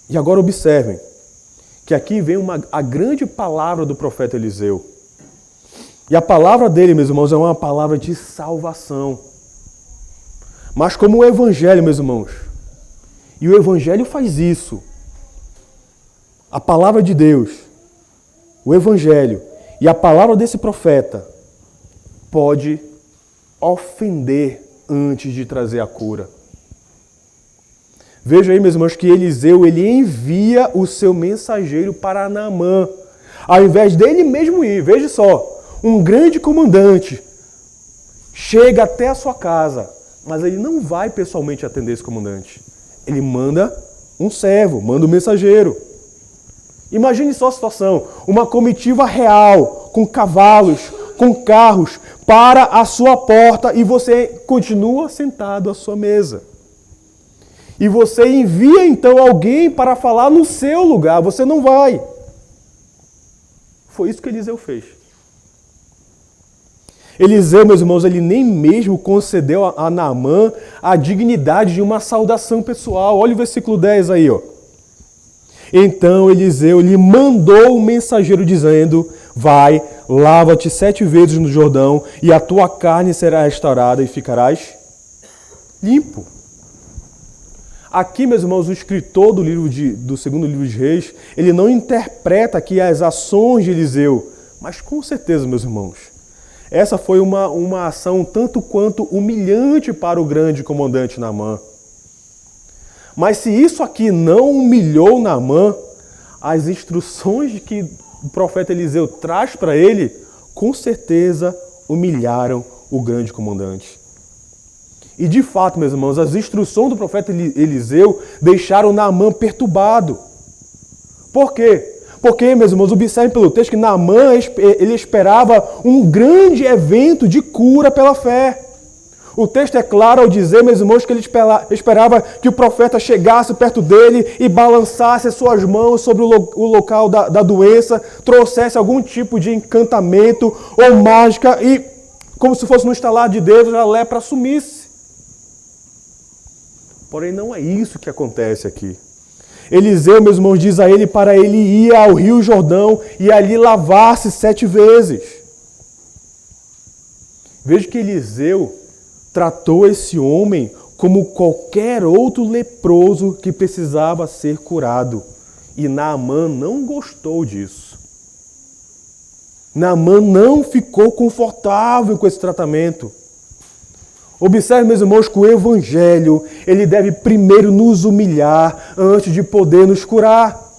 E agora observem que aqui vem a grande palavra do profeta Eliseu. E a palavra dele, meus irmãos, é uma palavra de salvação. Mas como o Evangelho, meus irmãos, e o Evangelho faz isso, a palavra de Deus, o Evangelho e a palavra desse profeta pode ofender antes de trazer a cura. Veja aí, meus irmãos, que Eliseu ele envia o seu mensageiro para Naamã, ao invés dele mesmo ir. Veja só, um grande comandante chega até a sua casa, mas ele não vai pessoalmente atender esse comandante. Ele manda um servo, manda um mensageiro. Imagine só a situação, uma comitiva real, com cavalos, com carros, para a sua porta e você continua sentado à sua mesa. E você envia então alguém para falar no seu lugar, você não vai. Foi isso que Eliseu fez. Eliseu, meus irmãos, ele nem mesmo concedeu a Naamã a dignidade de uma saudação pessoal. Olha o versículo 10 aí, ó. Então Eliseu lhe mandou o mensageiro dizendo: vai, lava-te 7 vezes no Jordão e a tua carne será restaurada e ficarás limpo. Aqui, meus irmãos, o escritor do segundo livro de Reis, ele não interpreta aqui as ações de Eliseu, mas com certeza, meus irmãos, essa foi uma ação tanto quanto humilhante para o grande comandante Naamã. Mas se isso aqui não humilhou Naamã, as instruções que o profeta Eliseu traz para ele, com certeza humilharam o grande comandante. E de fato, meus irmãos, as instruções do profeta Eliseu deixaram Naamã perturbado. Por quê? Porque, meus irmãos, observem pelo texto que Naamã ele esperava um grande evento de cura pela fé. O texto é claro ao dizer, meus irmãos, que ele esperava que o profeta chegasse perto dele e balançasse as suas mãos sobre o local da doença, trouxesse algum tipo de encantamento ou mágica e, como se fosse no estalar de dedos, a lepra sumisse. Porém, não é isso que acontece aqui. Eliseu, meus irmãos, diz a ele para ele ir ao rio Jordão e ali lavar-se 7 vezes. Veja que Eliseu tratou esse homem como qualquer outro leproso que precisava ser curado. E Naamã não gostou disso. Naamã não ficou confortável com esse tratamento. Observe, meus irmãos, que o Evangelho ele deve primeiro nos humilhar antes de poder nos curar.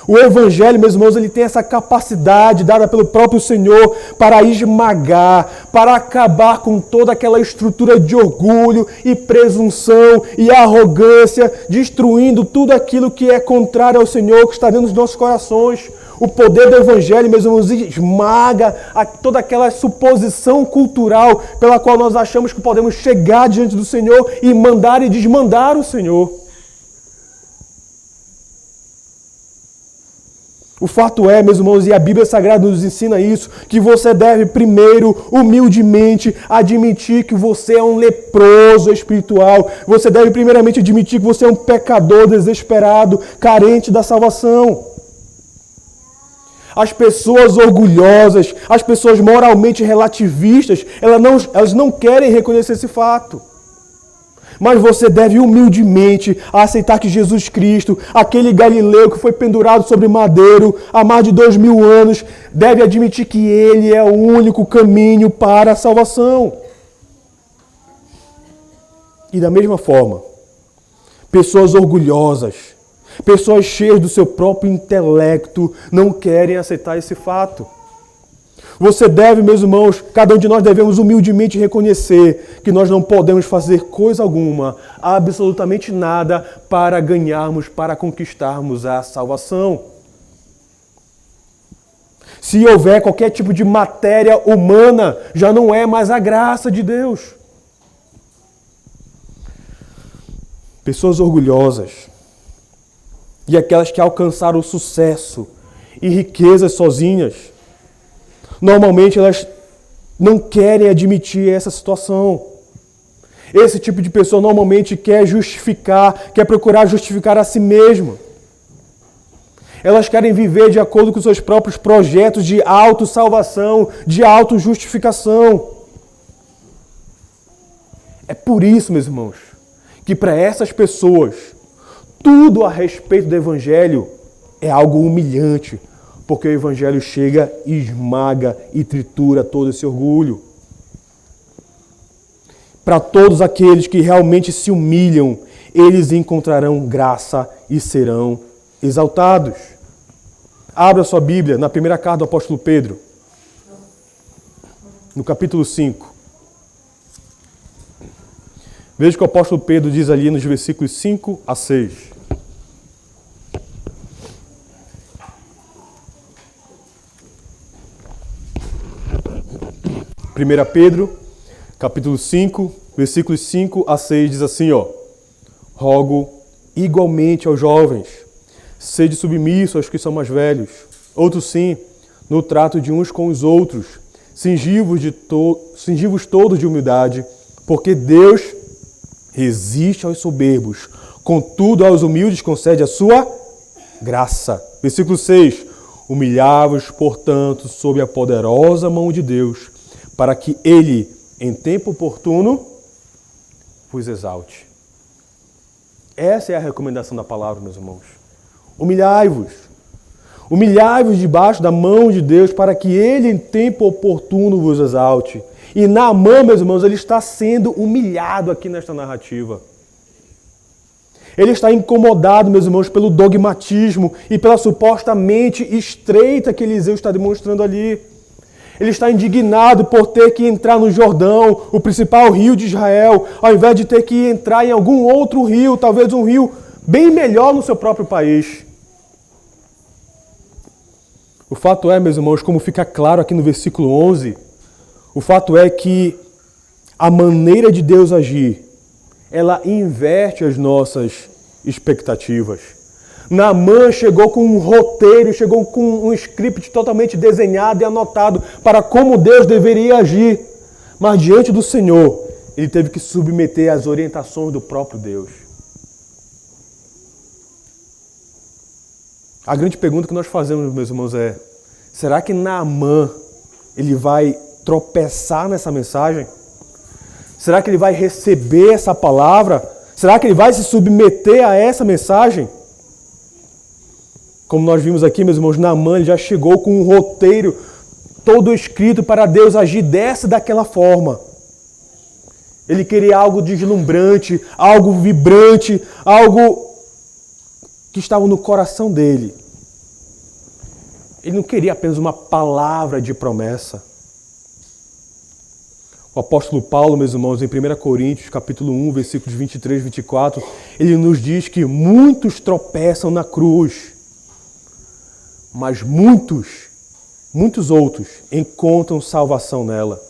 O Evangelho, meus irmãos, ele tem essa capacidade dada pelo próprio Senhor para esmagar, para acabar com toda aquela estrutura de orgulho e presunção e arrogância, destruindo tudo aquilo que é contrário ao Senhor, que está dentro dos nossos corações. O poder do Evangelho, meus irmãos, esmaga toda aquela suposição cultural pela qual nós achamos que podemos chegar diante do Senhor e mandar e desmandar o Senhor. O fato é, meus irmãos, e a Bíblia Sagrada nos ensina isso, que você deve primeiro, humildemente, admitir que você é um leproso espiritual. Você deve primeiramente admitir que você é um pecador desesperado, carente da salvação. As pessoas orgulhosas, as pessoas moralmente relativistas, elas não querem reconhecer esse fato. Mas você deve humildemente aceitar que Jesus Cristo, aquele Galileu que foi pendurado sobre madeiro há mais de 2000 anos, deve admitir que Ele é o único caminho para a salvação. E da mesma forma, pessoas orgulhosas, pessoas cheias do seu próprio intelecto, não querem aceitar esse fato. Você deve, meus irmãos, cada um de nós devemos humildemente reconhecer que nós não podemos fazer coisa alguma, absolutamente nada, para ganharmos, para conquistarmos a salvação. Se houver qualquer tipo de matéria humana, já não é mais a graça de Deus. Pessoas orgulhosas e aquelas que alcançaram sucesso e riquezas sozinhas, normalmente elas não querem admitir essa situação. Esse tipo de pessoa normalmente quer procurar justificar a si mesma. Elas querem viver de acordo com seus próprios projetos de autossalvação, de autojustificação. É por isso, meus irmãos, que para essas pessoas, tudo a respeito do Evangelho é algo humilhante, porque o Evangelho chega e esmaga e tritura todo esse orgulho. Para todos aqueles que realmente se humilham, eles encontrarão graça e serão exaltados. Abra sua Bíblia na primeira carta do apóstolo Pedro, no capítulo 5. Veja o que o apóstolo Pedro diz ali nos versículos 5 a 6. Primeira Pedro, capítulo 5, versículos 5 a 6, diz assim, rogo igualmente aos jovens, sede submissos aos que são mais velhos, outros sim, no trato de uns com os outros, cingivos todos de humildade, porque Deus resiste aos soberbos, contudo aos humildes concede a sua graça. Versículo 6, humilhai-vos, portanto, sob a poderosa mão de Deus, para que Ele, em tempo oportuno, vos exalte. Essa é a recomendação da palavra, meus irmãos. Humilhai-vos. Humilhai-vos debaixo da mão de Deus, para que Ele, em tempo oportuno, vos exalte. E Naamã, meus irmãos, ele está sendo humilhado aqui nesta narrativa. Ele está incomodado, meus irmãos, pelo dogmatismo e pela suposta mente estreita que Eliseu está demonstrando ali. Ele está indignado por ter que entrar no Jordão, o principal rio de Israel, ao invés de ter que entrar em algum outro rio, talvez um rio bem melhor no seu próprio país. O fato é, meus irmãos, como fica claro aqui no versículo 11, o fato é que a maneira de Deus agir, ela inverte as nossas expectativas. Naamã chegou com um roteiro, chegou com um script totalmente desenhado e anotado para como Deus deveria agir. Mas diante do Senhor, ele teve que submeter às orientações do próprio Deus. A grande pergunta que nós fazemos, meus irmãos, é: será que Naamã ele vai tropeçar nessa mensagem? Será que ele vai receber essa palavra? Será que ele vai se submeter a essa mensagem? Como nós vimos aqui, meus irmãos, Naamã já chegou com um roteiro todo escrito para Deus agir dessa e daquela forma. Ele queria algo deslumbrante, algo vibrante, algo que estava no coração dele. Ele não queria apenas uma palavra de promessa. O apóstolo Paulo, meus irmãos, em 1 Coríntios, capítulo 1, versículos 23 e 24, ele nos diz que muitos tropeçam na cruz, mas muitos outros encontram salvação nela.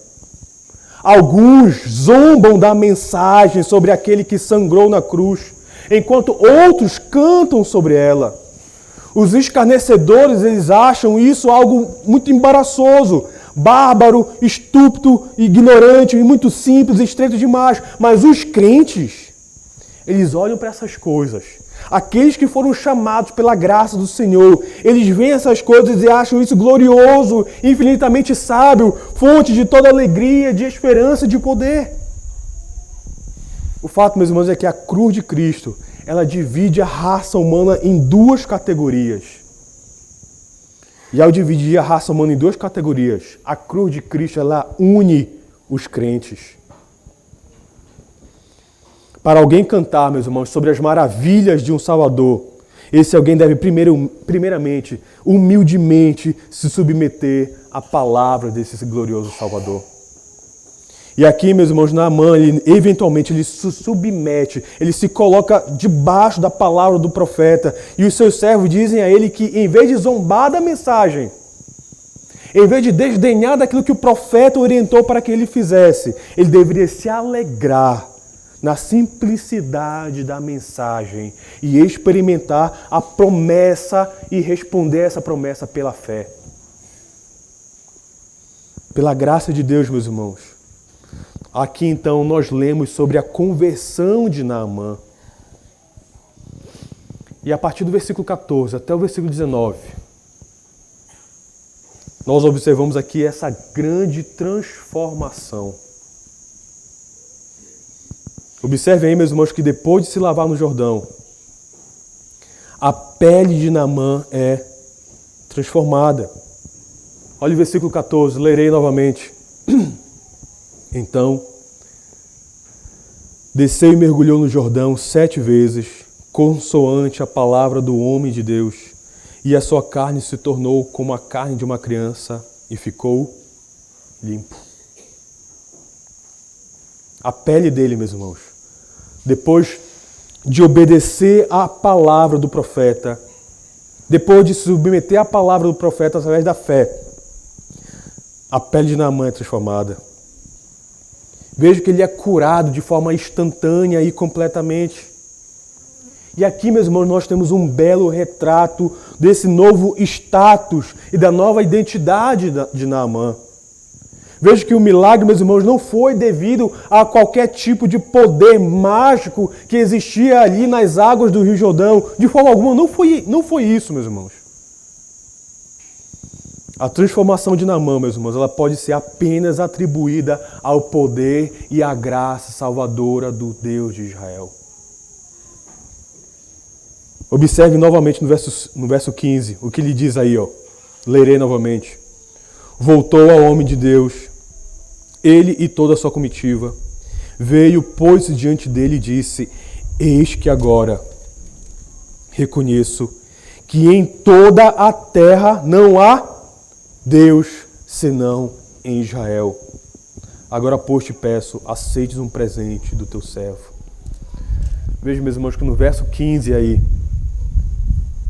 Alguns zombam da mensagem sobre aquele que sangrou na cruz, enquanto outros cantam sobre ela. Os escarnecedores, eles acham isso algo muito embaraçoso, bárbaro, estúpido, ignorante, muito simples, estreito demais. Mas os crentes, eles olham para essas coisas. Aqueles que foram chamados pela graça do Senhor, eles veem essas coisas e acham isso glorioso, infinitamente sábio, fonte de toda alegria, de esperança e de poder. O fato, meus irmãos, é que a cruz de Cristo, ela divide a raça humana em duas categorias. E ao dividir a raça humana em duas categorias, a cruz de Cristo, ela une os crentes. Para alguém cantar, meus irmãos, sobre as maravilhas de um Salvador, esse alguém deve primeiramente, humildemente, se submeter à palavra desse glorioso Salvador. E aqui, meus irmãos, Naamã, eventualmente ele se submete, ele se coloca debaixo da palavra do profeta, e os seus servos dizem a ele que, em vez de zombar da mensagem, em vez de desdenhar daquilo que o profeta orientou para que ele fizesse, ele deveria se alegrar na simplicidade da mensagem e experimentar a promessa e responder essa promessa pela fé. Pela graça de Deus, meus irmãos. Aqui então nós lemos sobre a conversão de Naamã. E a partir do versículo 14 até o versículo 19, nós observamos aqui essa grande transformação. Observe aí, meus irmãos, que depois de se lavar no Jordão, a pele de Naamã é transformada. Olha o versículo 14, lerei novamente. Então, desceu e mergulhou no Jordão 7 vezes, consoante a palavra do homem de Deus, e a sua carne se tornou como a carne de uma criança e ficou limpo. A pele dele, meus irmãos, depois de obedecer à palavra do profeta, depois de se submeter à palavra do profeta através da fé, a pele de Naamã é transformada. Veja que ele é curado de forma instantânea e completamente. E aqui, meus irmãos, nós temos um belo retrato desse novo status e da nova identidade de Naamã. Veja que o milagre, meus irmãos, não foi devido a qualquer tipo de poder mágico que existia ali nas águas do Rio Jordão. De forma alguma, não foi isso, meus irmãos. A transformação de Naamã, meus irmãos, ela pode ser apenas atribuída ao poder e à graça salvadora do Deus de Israel. Observe novamente no verso 15, o que ele diz aí, ó. Lerei novamente. Voltou ao homem de Deus, ele e toda a sua comitiva. Veio, pôs-se diante dele e disse: eis que agora reconheço que em toda a terra não há Deus senão em Israel. Agora, pois, te peço, aceites um presente do teu servo. Veja, meus irmãos, que no verso 15 aí,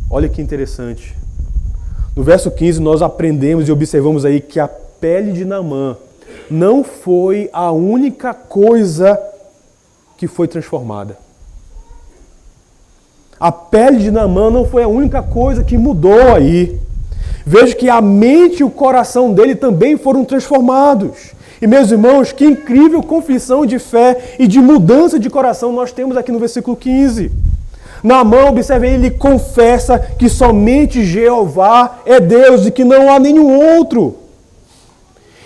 olha que interessante. No verso 15 nós aprendemos e observamos aí que a pele de Naamã não foi a única coisa que foi transformada. A pele de Naamã não foi a única coisa que mudou aí. Veja que a mente e o coração dele também foram transformados. E, meus irmãos, que incrível confissão de fé e de mudança de coração nós temos aqui no versículo 15. Naamã, observe aí, ele confessa que somente Jeová é Deus e que não há nenhum outro.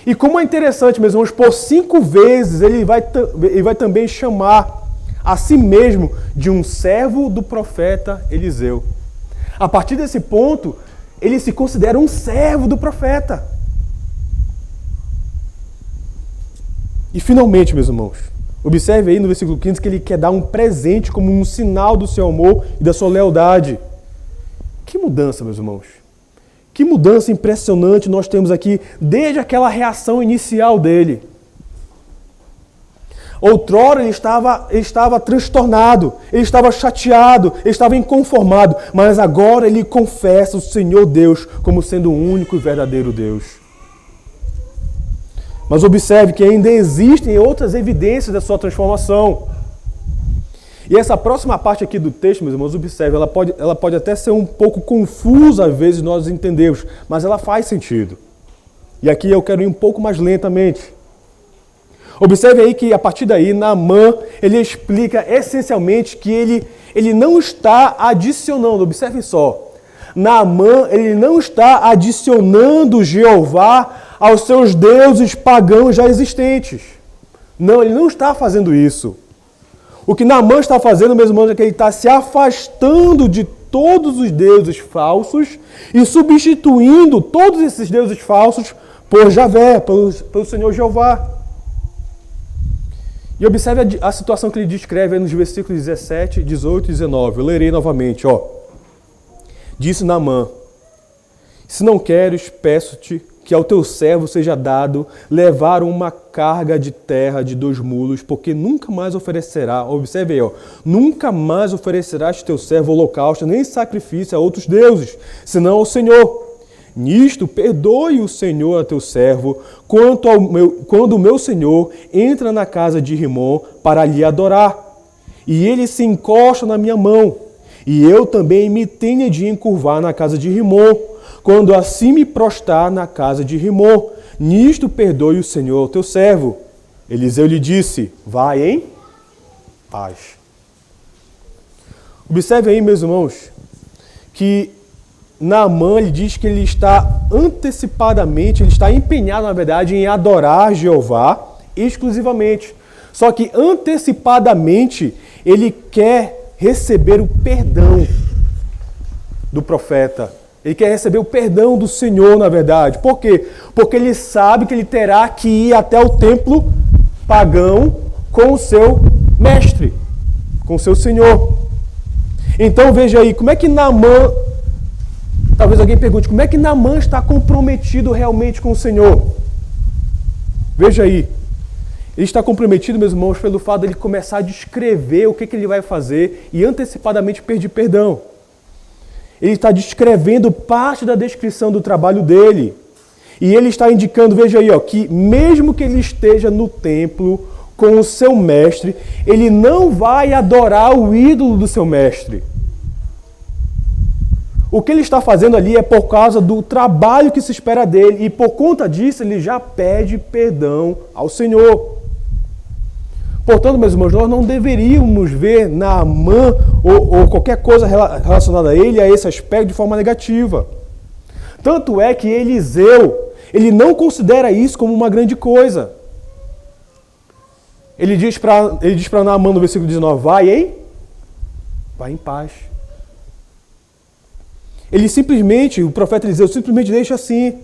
E como é interessante, meus irmãos, por 5 vezes ele vai também chamar a si mesmo de um servo do profeta Eliseu. A partir desse ponto, ele se considera um servo do profeta. E finalmente, meus irmãos, observe aí no versículo 15 que ele quer dar um presente como um sinal do seu amor e da sua lealdade. Que mudança, meus irmãos. Que mudança impressionante nós temos aqui desde aquela reação inicial dele. Outrora ele estava transtornado, ele estava chateado, ele estava inconformado, mas agora ele confessa o Senhor Deus como sendo o único e verdadeiro Deus. Mas observe que ainda existem outras evidências da sua transformação. E essa próxima parte aqui do texto, meus irmãos, observe, ela pode até ser um pouco confusa às vezes nós entendemos, mas ela faz sentido. E aqui eu quero ir um pouco mais lentamente. Observe aí que a partir daí, Naamã, ele explica essencialmente que ele não está adicionando, observe só, Naamã, ele não está adicionando Jeová aos seus deuses pagãos já existentes. Não, ele não está fazendo isso. O que Naamã está fazendo, meus irmãos, é que ele está se afastando de todos os deuses falsos e substituindo todos esses deuses falsos por Javé, pelo Senhor Jeová. E observe a situação que ele descreve aí nos versículos 17, 18 e 19. Eu lerei novamente, ó. Disse Naamã: se não queres, peço-te que ao teu servo seja dado levar uma carga de terra de 2 mulos, porque nunca mais oferecerá, observe aí, ó, nunca mais oferecerás teu servo holocausto, nem sacrifício a outros deuses, senão ao Senhor. Nisto, perdoe o Senhor a teu servo, quando o meu Senhor entra na casa de Rimom para lhe adorar, e ele se encosta na minha mão, e eu também me tenha de encurvar na casa de Rimom, quando assim me prostrar na casa de Rimom. Nisto perdoe o Senhor ao teu servo. Eliseu lhe disse: vai em paz. Observe aí, meus irmãos, que Naamã, ele diz que ele está antecipadamente, ele está empenhado, na verdade, em adorar Jeová exclusivamente. Só que antecipadamente ele quer receber o perdão do profeta. Ele quer receber o perdão do Senhor, na verdade. Por quê? Porque ele sabe que ele terá que ir até o templo pagão com o seu mestre, com o seu Senhor. Então veja aí, como é que Naamã, talvez alguém pergunte, como é que Naamã está comprometido realmente com o Senhor? Veja aí, ele está comprometido, meus irmãos, pelo fato de ele começar a descrever o que ele vai fazer e antecipadamente pedir perdão. Ele está descrevendo parte da descrição do trabalho dele. E ele está indicando, veja aí, ó, que mesmo que ele esteja no templo com o seu mestre, ele não vai adorar o ídolo do seu mestre. O que ele está fazendo ali é por causa do trabalho que se espera dele, e por conta disso ele já pede perdão ao Senhor. Portanto, meus irmãos, nós não deveríamos ver Naamã ou qualquer coisa relacionada a ele, a esse aspecto, de forma negativa. Tanto é que Eliseu, ele não considera isso como uma grande coisa. Ele diz para Naamã no versículo 19, vai em paz. O profeta Eliseu simplesmente deixa assim.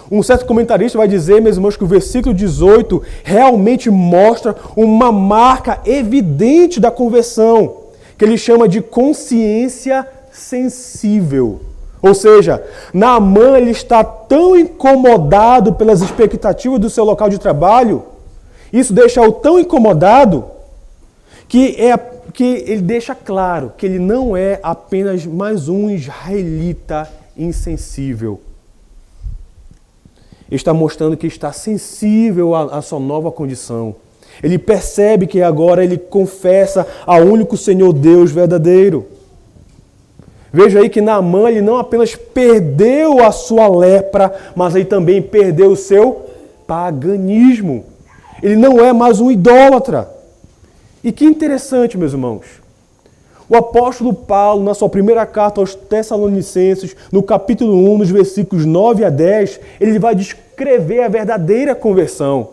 Um certo comentarista vai dizer, meus irmãos, que o versículo 18 realmente mostra uma marca evidente da conversão, que ele chama de consciência sensível. Ou seja, Naamã, ele está tão incomodado pelas expectativas do seu local de trabalho, isso deixa-o tão incomodado, que ele deixa claro que ele não é apenas mais um israelita insensível. Ele está mostrando que está sensível à sua nova condição. Ele percebe que agora ele confessa ao único Senhor Deus verdadeiro. Veja aí que Naamã, ele não apenas perdeu a sua lepra, mas ele também perdeu o seu paganismo. Ele não é mais um idólatra. E que interessante, meus irmãos. O apóstolo Paulo, na sua primeira carta aos Tessalonicenses, no capítulo 1, nos versículos 9 a 10, ele vai descrever a verdadeira conversão.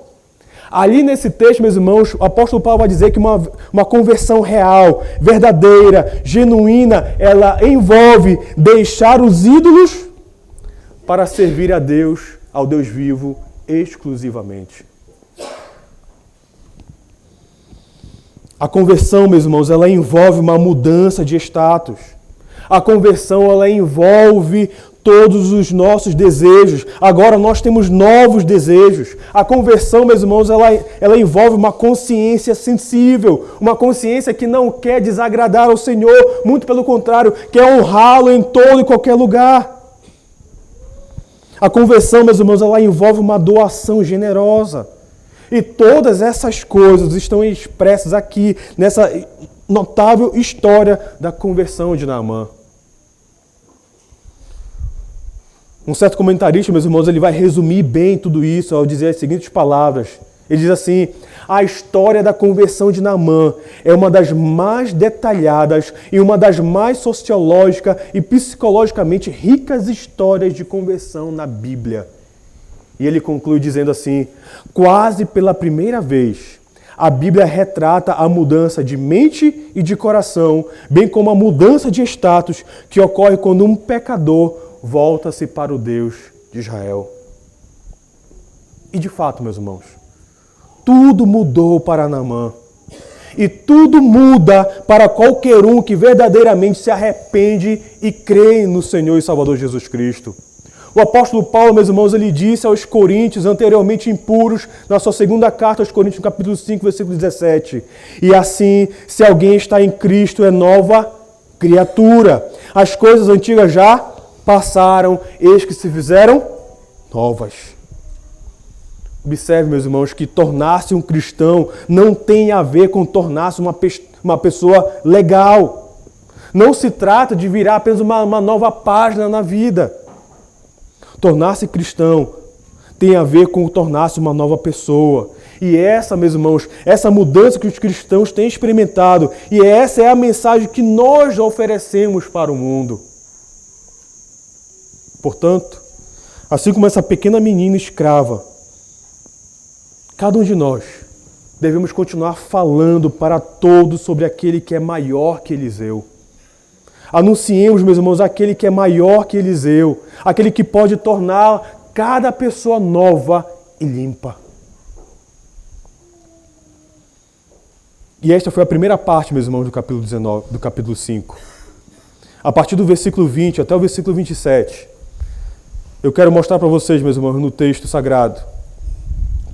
Ali nesse texto, meus irmãos, o apóstolo Paulo vai dizer que uma conversão real, verdadeira, genuína, ela envolve deixar os ídolos para servir a Deus, ao Deus vivo, exclusivamente. A conversão, meus irmãos, ela envolve uma mudança de status. A conversão, ela envolve todos os nossos desejos. Agora nós temos novos desejos. A conversão, meus irmãos, ela envolve uma consciência sensível, uma consciência que não quer desagradar ao Senhor, muito pelo contrário, quer honrá-lo em todo e qualquer lugar. A conversão, meus irmãos, ela envolve uma doação generosa. E todas essas coisas estão expressas aqui, nessa notável história da conversão de Naamã. Um certo comentarista, meus irmãos, ele vai resumir bem tudo isso ao dizer as seguintes palavras. Ele diz assim: a história da conversão de Naamã é uma das mais detalhadas e uma das mais sociológica e psicologicamente ricas histórias de conversão na Bíblia. E ele conclui dizendo assim: quase pela primeira vez, a Bíblia retrata a mudança de mente e de coração, bem como a mudança de status que ocorre quando um pecador volta-se para o Deus de Israel. E de fato, meus irmãos, tudo mudou para Naamã. E tudo muda para qualquer um que verdadeiramente se arrepende e crê no Senhor e Salvador Jesus Cristo. O apóstolo Paulo, meus irmãos, ele disse aos coríntios, anteriormente impuros, na sua segunda carta aos coríntios, no capítulo 5, versículo 17. E assim, se alguém está em Cristo, é nova criatura. As coisas antigas já passaram, eis que se fizeram novas. Observe, meus irmãos, que tornar-se um cristão não tem a ver com tornar-se uma pessoa legal. Não se trata de virar apenas uma nova página na vida. Tornar-se cristão tem a ver com tornar-se uma nova pessoa. E essa, meus irmãos, essa mudança que os cristãos têm experimentado, e essa é a mensagem que nós oferecemos para o mundo. Portanto, assim como essa pequena menina escrava, cada um de nós devemos continuar falando para todos sobre aquele que é maior que Eliseu. Anunciemos, meus irmãos, aquele que é maior que Eliseu, aquele que pode tornar cada pessoa nova e limpa. E esta foi a primeira parte, meus irmãos, do capítulo 19, do capítulo 5. A partir do versículo 20 até o versículo 27, eu quero mostrar para vocês, meus irmãos, no texto sagrado,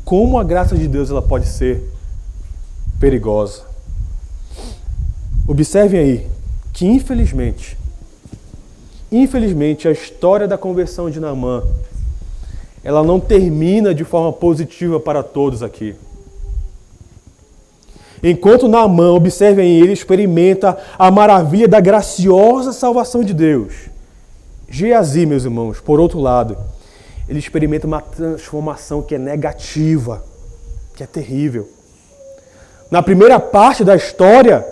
como a graça de Deus ela pode ser perigosa. Observem aí que, infelizmente, a história da conversão de Naamã, ela não termina de forma positiva para todos aqui. Enquanto Naamã, observem aí, ele experimenta a maravilha da graciosa salvação de Deus. Geazi, meus irmãos, por outro lado, ele experimenta uma transformação que é negativa, que é terrível. Na primeira parte da história,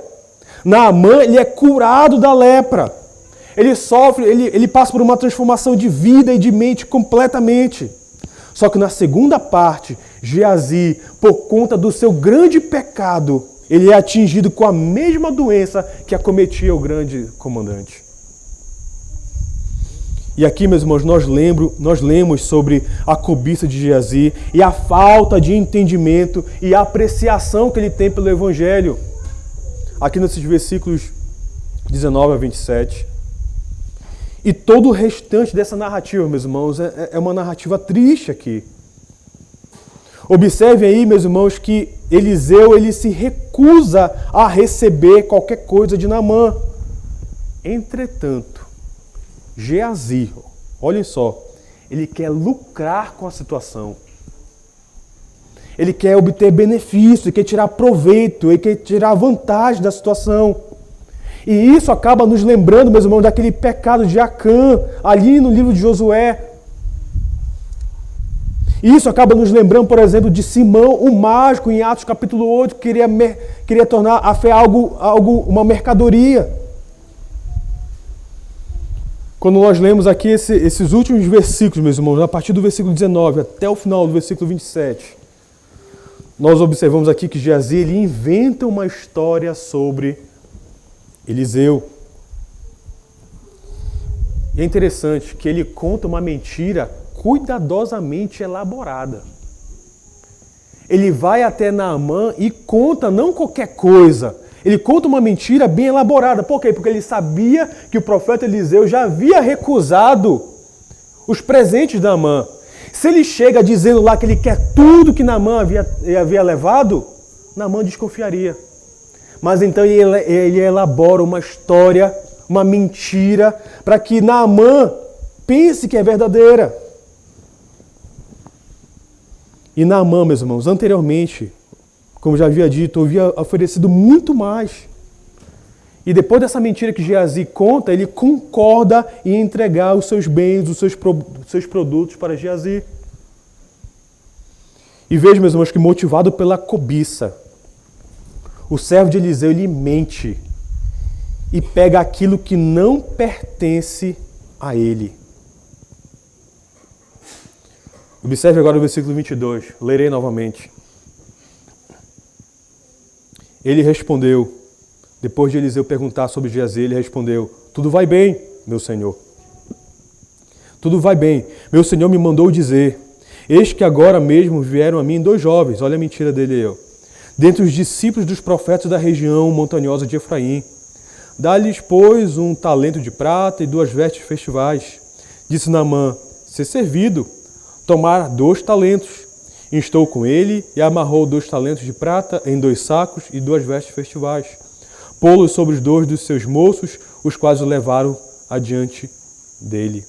Naamã, ele é curado da lepra. Ele sofre, ele passa por uma transformação de vida e de mente completamente. Só que na segunda parte, Geazi, por conta do seu grande pecado, ele é atingido com a mesma doença que acometia o grande comandante. E aqui, meus irmãos, nós lemos sobre a cobiça de Geazi e a falta de entendimento e apreciação que ele tem pelo Evangelho. Aqui nesses versículos 19 a 27. E todo o restante dessa narrativa, meus irmãos, é uma narrativa triste aqui. Observem aí, meus irmãos, que Eliseu ele se recusa a receber qualquer coisa de Naamã. Entretanto, Geazi, olhem só, ele quer lucrar com a situação. Ele quer obter benefício, ele quer tirar proveito, ele quer tirar vantagem da situação. E isso acaba nos lembrando, meus irmãos, daquele pecado de Acã, ali no livro de Josué. Isso acaba nos lembrando, por exemplo, de Simão, o mágico, em Atos capítulo 8, que queria tornar a fé uma mercadoria. Quando nós lemos aqui esses últimos versículos, meus irmãos, a partir do versículo 19 até o final do versículo 27, nós observamos aqui que Geazi ele inventa uma história sobre Eliseu. E é interessante que ele conta uma mentira cuidadosamente elaborada. Ele vai até Naamã e conta não qualquer coisa. Ele conta uma mentira bem elaborada. Por quê? Porque ele sabia que o profeta Eliseu já havia recusado os presentes de Naamã. Se ele chega dizendo lá que ele quer tudo que Naamã havia levado, Naamã desconfiaria. Mas então ele elabora uma história, uma mentira, para que Naamã pense que é verdadeira. E Naamã, meus irmãos, anteriormente, como já havia dito, havia oferecido muito mais. E depois dessa mentira que Geazi conta, ele concorda em entregar os seus bens, os seus produtos para Geazi. E veja, meus irmãos, que motivado pela cobiça, o servo de Eliseu, ele mente e pega aquilo que não pertence a ele. Observe agora o versículo 22, lerei novamente. Ele respondeu, depois de Eliseu perguntar sobre Geazi, ele respondeu: tudo vai bem, meu senhor. Tudo vai bem. Meu senhor me mandou dizer: eis que agora mesmo vieram a mim 2 jovens, olha a mentira dele aí, dentre os discípulos dos profetas da região montanhosa de Efraim. Dá-lhes, pois, 1 talento de prata e 2 vestes festivais. Disse Naamã: ser servido, tomar 2 talentos. Instou com ele e amarrou 2 talentos de prata em 2 sacos e 2 vestes festivais. Pô-los sobre os 2 dos seus moços, os quais o levaram adiante dele.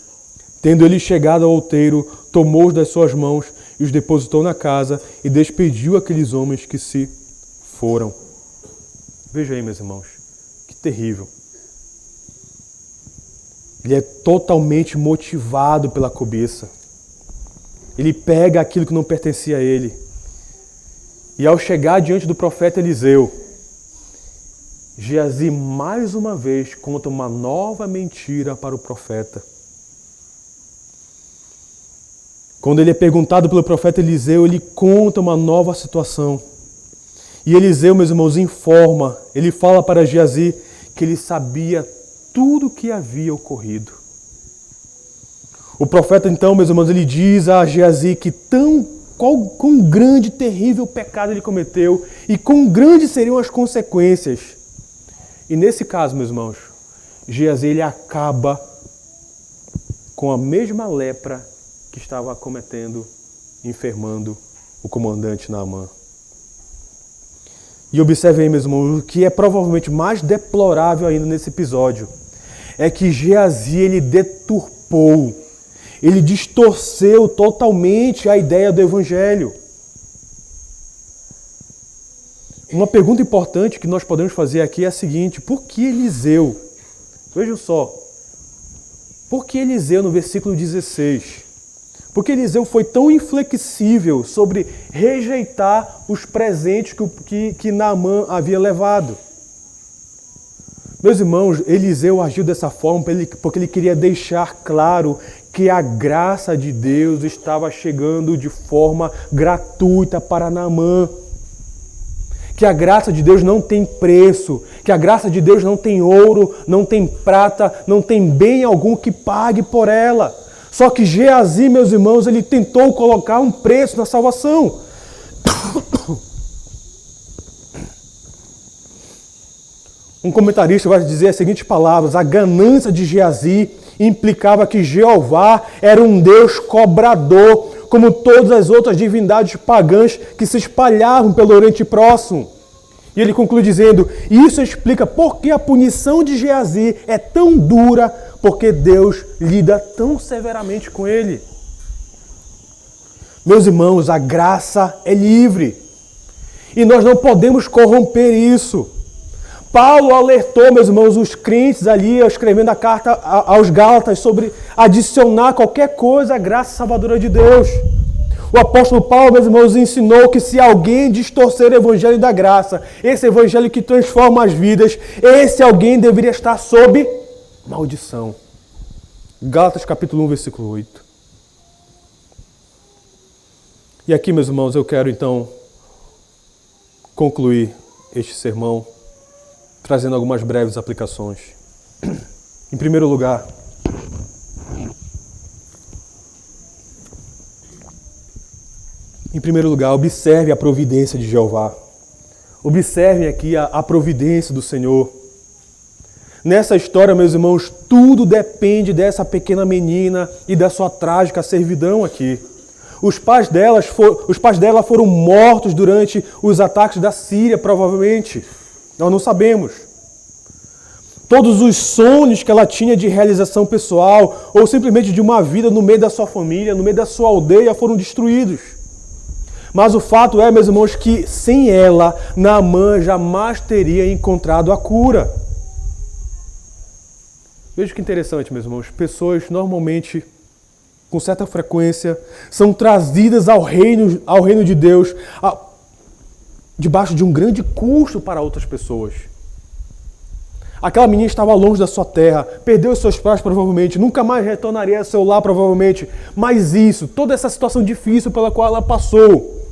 Tendo ele chegado ao outeiro, tomou-os das suas mãos e os depositou na casa e despediu aqueles homens que se foram. Veja aí, meus irmãos, que terrível. Ele é totalmente motivado pela cobiça. Ele pega aquilo que não pertencia a ele. E ao chegar diante do profeta Eliseu, Geazi mais uma vez conta uma nova mentira para o profeta. Quando ele é perguntado pelo profeta Eliseu, ele conta uma nova situação. E Eliseu, meus irmãos, informa, ele fala para Geazi que ele sabia tudo o que havia ocorrido. O profeta, então, meus irmãos, ele diz a Geazi que quão grande e terrível pecado ele cometeu e quão grandes seriam as consequências. E nesse caso, meus irmãos, Geazi ele acaba com a mesma lepra que estava acometendo, enfermando o comandante Naamã. E observe aí, meus irmãos, o que é provavelmente mais deplorável ainda nesse episódio é que Geazi ele deturpou, ele distorceu totalmente a ideia do Evangelho. Uma pergunta importante que nós podemos fazer aqui é a seguinte: por que Eliseu? Vejam só, por que Eliseu no versículo 16? Porque Eliseu foi tão inflexível sobre rejeitar os presentes que Naamã havia levado. Meus irmãos, Eliseu agiu dessa forma porque ele queria deixar claro que a graça de Deus estava chegando de forma gratuita para Naamã. Que a graça de Deus não tem preço, que a graça de Deus não tem ouro, não tem prata, não tem bem algum que pague por ela. Só que Geazi, meus irmãos, ele tentou colocar um preço na salvação. Um comentarista vai dizer as seguintes palavras: a ganância de Geazi implicava que Jeová era um Deus cobrador, como todas as outras divindades pagãs que se espalhavam pelo Oriente Próximo. E ele conclui dizendo: isso explica por que a punição de Geazi é tão dura, porque Deus lida tão severamente com ele. Meus irmãos, a graça é livre. E nós não podemos corromper isso. Paulo alertou, meus irmãos, os crentes ali, escrevendo a carta aos Gálatas, sobre adicionar qualquer coisa à graça salvadora de Deus. O apóstolo Paulo, meus irmãos, ensinou que se alguém distorcer o evangelho da graça, esse evangelho que transforma as vidas, esse alguém deveria estar sob maldição. Gálatas capítulo 1, versículo 8. E aqui, meus irmãos, eu quero então concluir este sermão trazendo algumas breves aplicações. Em primeiro lugar, observe a providência de Jeová. Observem aqui a providência do Senhor. Nessa história, meus irmãos, tudo depende dessa pequena menina e da sua trágica servidão aqui. Os pais dela foram mortos durante os ataques da Síria, provavelmente. Nós não sabemos. Todos os sonhos que ela tinha de realização pessoal ou simplesmente de uma vida no meio da sua família, no meio da sua aldeia, foram destruídos. Mas o fato é, meus irmãos, que sem ela, Naamã jamais teria encontrado a cura. Veja que interessante, meus irmãos. Pessoas normalmente com certa frequência, são trazidas ao reino de Deus, debaixo de um grande custo para outras pessoas. Aquela menina estava longe da sua terra, perdeu os seus pais provavelmente, nunca mais retornaria ao seu lar provavelmente, mas toda essa situação difícil pela qual ela passou,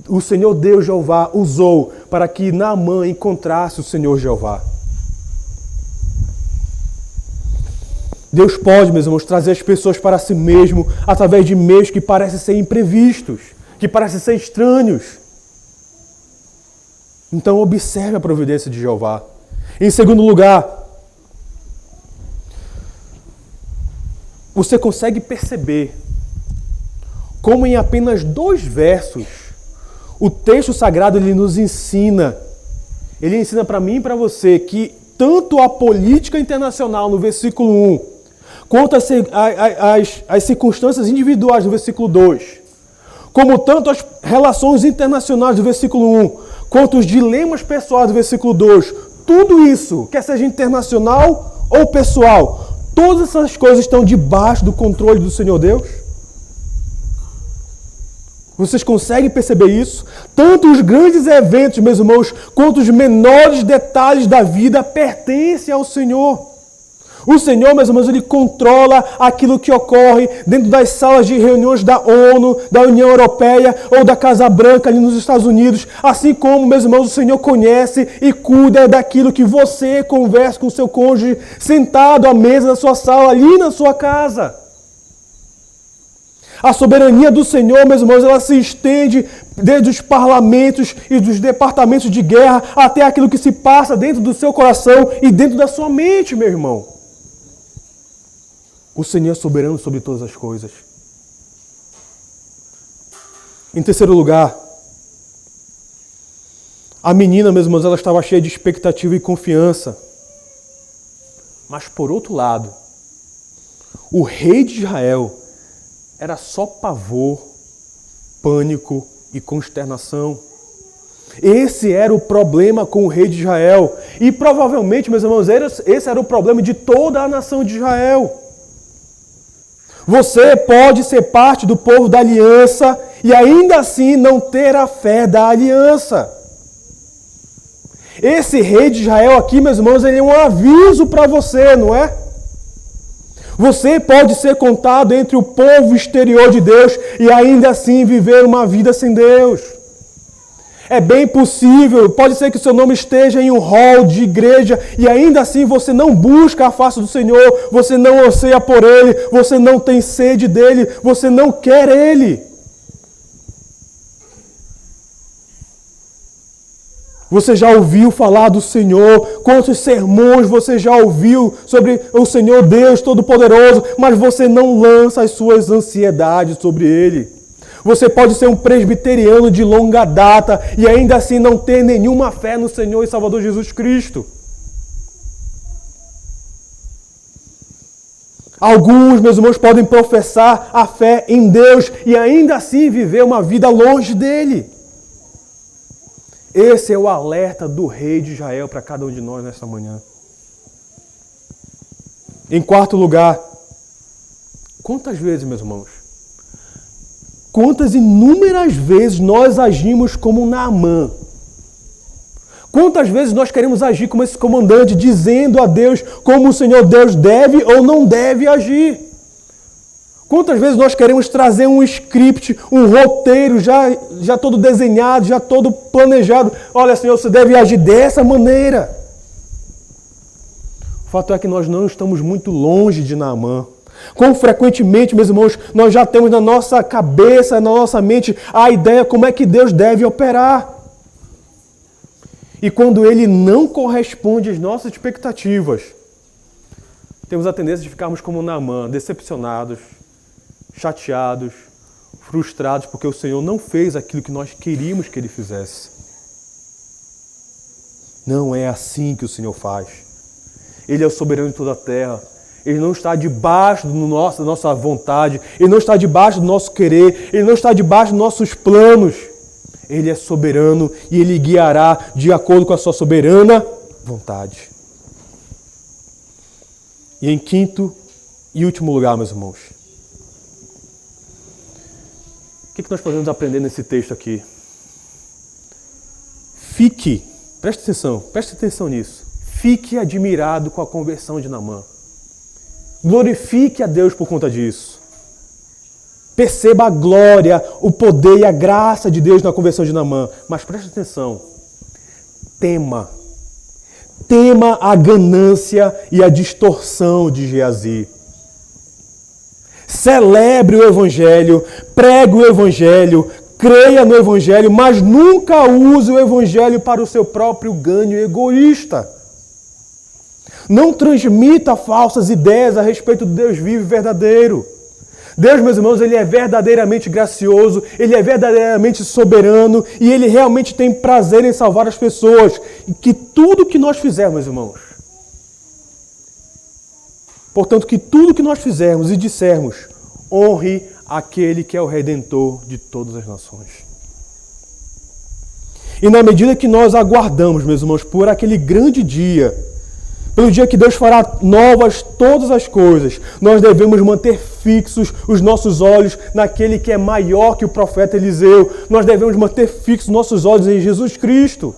o Senhor Deus Jeová usou para que Naamã encontrasse o Senhor Jeová. Deus pode, meus irmãos, trazer as pessoas para si mesmo através de meios que parecem ser imprevistos, que parecem ser estranhos. Então observe a providência de Jeová. Em segundo lugar, você consegue perceber como em apenas 2 versos o texto sagrado ele nos ensina. Ele ensina para mim e para você que tanto a política internacional no versículo 1, quanto as circunstâncias individuais do versículo 2, como tanto as relações internacionais do versículo 1, quanto os dilemas pessoais do versículo 2, tudo isso, quer seja internacional ou pessoal, todas essas coisas estão debaixo do controle do Senhor Deus? Vocês conseguem perceber isso? Tanto os grandes eventos, meus irmãos, quanto os menores detalhes da vida pertencem ao Senhor. O Senhor, meus irmãos, Ele controla aquilo que ocorre dentro das salas de reuniões da ONU, da União Europeia ou da Casa Branca ali nos Estados Unidos. Assim como, meus irmãos, o Senhor conhece e cuida daquilo que você conversa com o seu cônjuge sentado à mesa da sua sala, ali na sua casa. A soberania do Senhor, meus irmãos, ela se estende desde os parlamentos e dos departamentos de guerra até aquilo que se passa dentro do seu coração e dentro da sua mente, meu irmão. O Senhor é soberano sobre todas as coisas. Em terceiro lugar, a menina, meus irmãos, ela estava cheia de expectativa e confiança. Mas, por outro lado, o rei de Israel era só pavor, pânico e consternação. Esse era o problema com o rei de Israel. E provavelmente, meus irmãos, esse era o problema de toda a nação de Israel. Você pode ser parte do povo da aliança e ainda assim não ter a fé da aliança. Esse rei de Israel aqui, meus irmãos, ele é um aviso para você, não é? Você pode ser contado entre o povo exterior de Deus e ainda assim viver uma vida sem Deus. É bem possível, pode ser que o seu nome esteja em um hall de igreja e ainda assim você não busca a face do Senhor, você não anseia por Ele, você não tem sede dEle, você não quer Ele. Você já ouviu falar do Senhor? Quantos sermões você já ouviu sobre o Senhor Deus Todo-Poderoso, mas você não lança as suas ansiedades sobre Ele? Você pode ser um presbiteriano de longa data e ainda assim não ter nenhuma fé no Senhor e Salvador Jesus Cristo. Alguns, meus irmãos, podem professar a fé em Deus e ainda assim viver uma vida longe dEle. Esse é o alerta do rei de Israel para cada um de nós nesta manhã. Em quarto lugar, quantas vezes, meus irmãos, quantas inúmeras vezes nós agimos como Naamã? Quantas vezes nós queremos agir como esse comandante, dizendo a Deus como o Senhor Deus deve ou não deve agir? Quantas vezes nós queremos trazer um script, um roteiro já todo desenhado, já todo planejado? Olha, Senhor, você deve agir dessa maneira. O fato é que nós não estamos muito longe de Naamã. Quão frequentemente, meus irmãos, nós já temos na nossa cabeça, na nossa mente, a ideia como é que Deus deve operar. E quando Ele não corresponde às nossas expectativas, temos a tendência de ficarmos como Naamã, decepcionados, chateados, frustrados, porque o Senhor não fez aquilo que nós queríamos que Ele fizesse. Não é assim que o Senhor faz. Ele é o soberano de toda a terra. Ele não está debaixo da nossa vontade. Ele não está debaixo do nosso querer. Ele não está debaixo dos nossos planos. Ele é soberano e Ele guiará de acordo com a sua soberana vontade. E em quinto e último lugar, meus irmãos, O que nós podemos aprender nesse texto aqui? Preste atenção nisso. Fique admirado com a conversão de Naamã. Glorifique a Deus por conta disso. Perceba a glória, o poder e a graça de Deus na conversão de Naamã. Mas preste atenção. Tema a ganância e a distorção de Geazi. Celebre o Evangelho, pregue o Evangelho, creia no Evangelho, mas nunca use o Evangelho para o seu próprio ganho egoísta. Não transmita falsas ideias a respeito do Deus vivo e verdadeiro. Deus, meus irmãos, Ele é verdadeiramente gracioso, Ele é verdadeiramente soberano e Ele realmente tem prazer em salvar as pessoas. E que tudo que nós fizermos, meus irmãos, portanto, que tudo que nós fizermos e dissermos, honre aquele que é o Redentor de todas as nações. E na medida que nós aguardamos, meus irmãos, por aquele grande dia, pelo dia que Deus fará novas todas as coisas, nós devemos manter fixos os nossos olhos naquele que é maior que o profeta Eliseu. Nós devemos manter fixos nossos olhos em Jesus Cristo.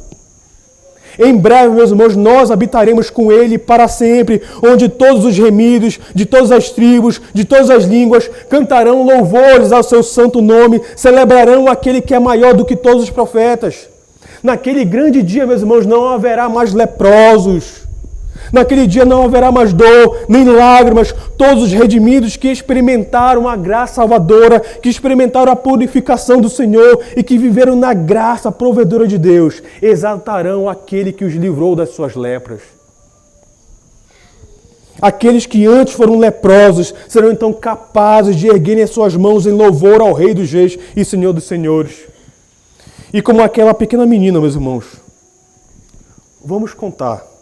Em breve, meus irmãos, nós habitaremos com Ele para sempre, onde todos os remidos, de todas as tribos, de todas as línguas, cantarão louvores ao seu santo nome, celebrarão aquele que é maior do que todos os profetas. Naquele grande dia, meus irmãos, não haverá mais leprosos. Naquele dia não haverá mais dor, nem lágrimas. Todos os redimidos que experimentaram a graça salvadora, que experimentaram a purificação do Senhor e que viveram na graça provedora de Deus, exaltarão aquele que os livrou das suas lepras. Aqueles que antes foram leprosos serão então capazes de erguerem as suas mãos em louvor ao Rei dos Reis e Senhor dos Senhores. E como aquela pequena menina, meus irmãos, vamos contar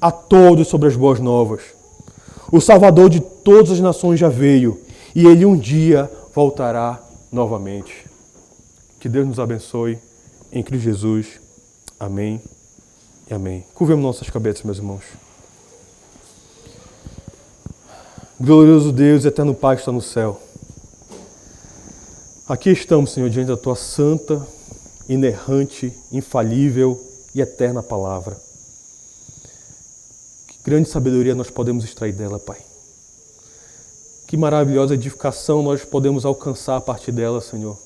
a todos sobre as boas novas. O Salvador de todas as nações já veio e Ele um dia voltará novamente. Que Deus nos abençoe em Cristo Jesus. Amém e amém. Curvemos nossas cabeças, meus irmãos. Glorioso Deus e eterno Pai que está no céu. Aqui estamos, Senhor, diante da Tua santa, inerrante, infalível e eterna palavra. Grande sabedoria nós podemos extrair dela, Pai. Que maravilhosa edificação nós podemos alcançar a partir dela, Senhor.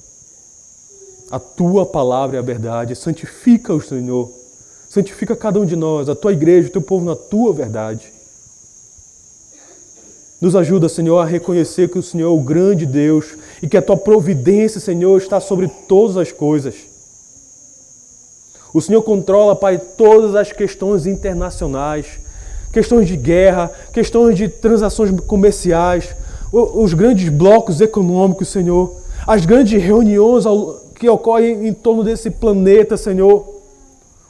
A Tua palavra é a verdade. Santifica-o, Senhor. Santifica cada um de nós, a Tua igreja, o Teu povo na Tua verdade. Nos ajuda, Senhor, a reconhecer que o Senhor é o grande Deus e que a Tua providência, Senhor, está sobre todas as coisas. O Senhor controla, Pai, todas as questões internacionais, questões de guerra, questões de transações comerciais, os grandes blocos econômicos, Senhor, as grandes reuniões que ocorrem em torno desse planeta, Senhor.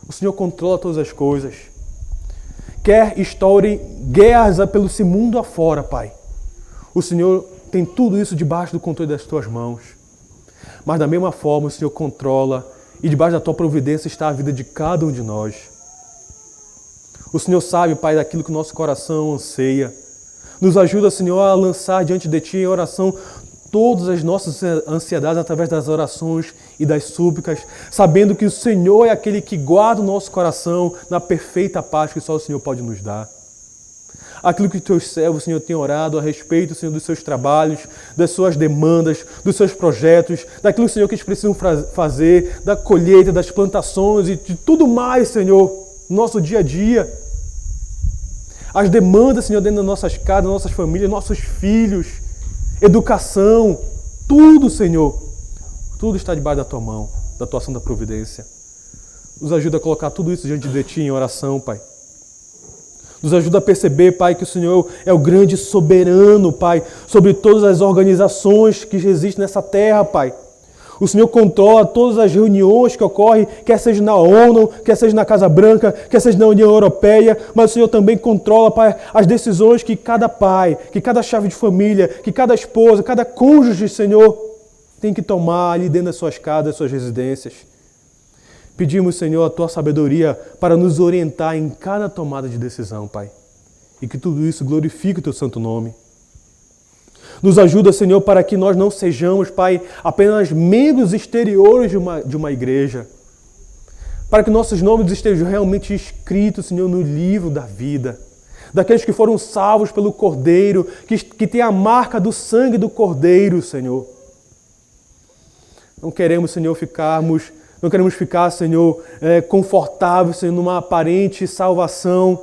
O Senhor controla todas as coisas. Quer estourem guerras pelo mundo afora, Pai. O Senhor tem tudo isso debaixo do controle das Tuas mãos. Mas da mesma forma o Senhor controla e debaixo da Tua providência está a vida de cada um de nós. O Senhor sabe, Pai, daquilo que o nosso coração anseia. Nos ajuda, Senhor, a lançar diante de Ti em oração todas as nossas ansiedades através das orações e das súplicas, sabendo que o Senhor é aquele que guarda o nosso coração na perfeita paz que só o Senhor pode nos dar. Aquilo que os Teus servos, Senhor, têm orado a respeito, Senhor, dos seus trabalhos, das suas demandas, dos seus projetos, daquilo, Senhor, que eles precisam fazer, da colheita, das plantações e de tudo mais, Senhor, nosso dia a dia. As demandas, Senhor, dentro das nossas casas, das nossas famílias, nossos filhos, educação, tudo, Senhor, tudo está debaixo da Tua mão, da Tua santa providência. Nos ajuda a colocar tudo isso diante de Ti em oração, Pai. Nos ajuda a perceber, Pai, que o Senhor é o grande soberano, Pai, sobre todas as organizações que existem nessa terra, Pai. O Senhor controla todas as reuniões que ocorrem, quer seja na ONU, quer seja na Casa Branca, quer seja na União Europeia, mas o Senhor também controla, Pai, as decisões que cada pai, que cada chave de família, que cada esposa, cada cônjuge, Senhor, tem que tomar ali dentro das suas casas, das suas residências. Pedimos, Senhor, a Tua sabedoria para nos orientar em cada tomada de decisão, Pai. E que tudo isso glorifique o Teu santo nome. Nos ajuda, Senhor, para que nós não sejamos, Pai, apenas membros exteriores de uma igreja. Para que nossos nomes estejam realmente escritos, Senhor, no livro da vida. Daqueles que foram salvos pelo Cordeiro, que tem a marca do sangue do Cordeiro, Senhor. Não queremos ficar, Senhor, confortáveis, Senhor, numa aparente salvação,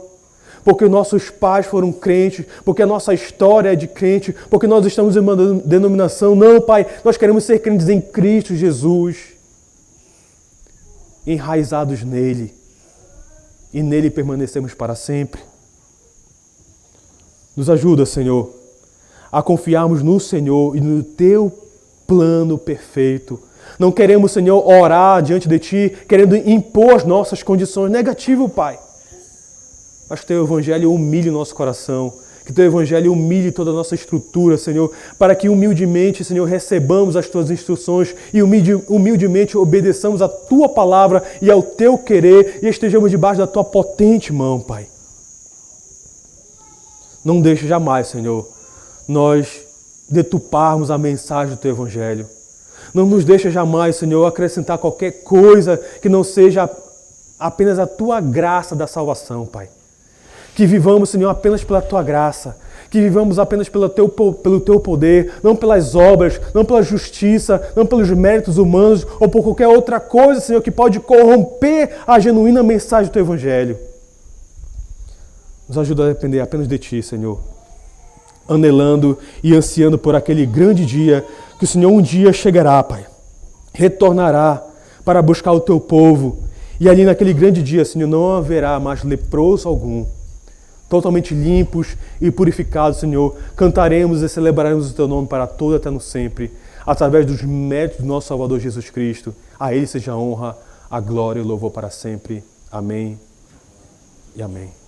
porque nossos pais foram crentes, porque a nossa história é de crente, porque nós estamos em uma denominação. Não, Pai, nós queremos ser crentes em Cristo Jesus, enraizados nele, e nele permanecemos para sempre. Nos ajuda, Senhor, a confiarmos no Senhor e no Teu plano perfeito. Não queremos, Senhor, orar diante de Ti, querendo impor as nossas condições. Negativo, Pai. Mas que Teu Evangelho humilhe o nosso coração, que Teu Evangelho humilhe toda a nossa estrutura, Senhor, para que humildemente, Senhor, recebamos as Tuas instruções e humildemente obedeçamos a Tua palavra e ao Teu querer e estejamos debaixo da Tua potente mão, Pai. Não deixe jamais, Senhor, nós deturparmos a mensagem do Teu Evangelho. Não nos deixe jamais, Senhor, acrescentar qualquer coisa que não seja apenas a Tua graça da salvação, Pai. Que vivamos, Senhor, apenas pela Tua graça. Que vivamos apenas pelo Teu poder, não pelas obras, não pela justiça, não pelos méritos humanos ou por qualquer outra coisa, Senhor, que pode corromper a genuína mensagem do Teu Evangelho. Nos ajuda a depender apenas de Ti, Senhor. Anelando e ansiando por aquele grande dia que o Senhor um dia chegará, Pai. Retornará para buscar o Teu povo. E ali naquele grande dia, Senhor, não haverá mais leproso algum. Totalmente limpos e purificados, Senhor, cantaremos e celebraremos o Teu nome para todo e eterno sempre, através dos méritos do nosso Salvador Jesus Cristo. A Ele seja a honra, a glória e o louvor para sempre. Amém e amém.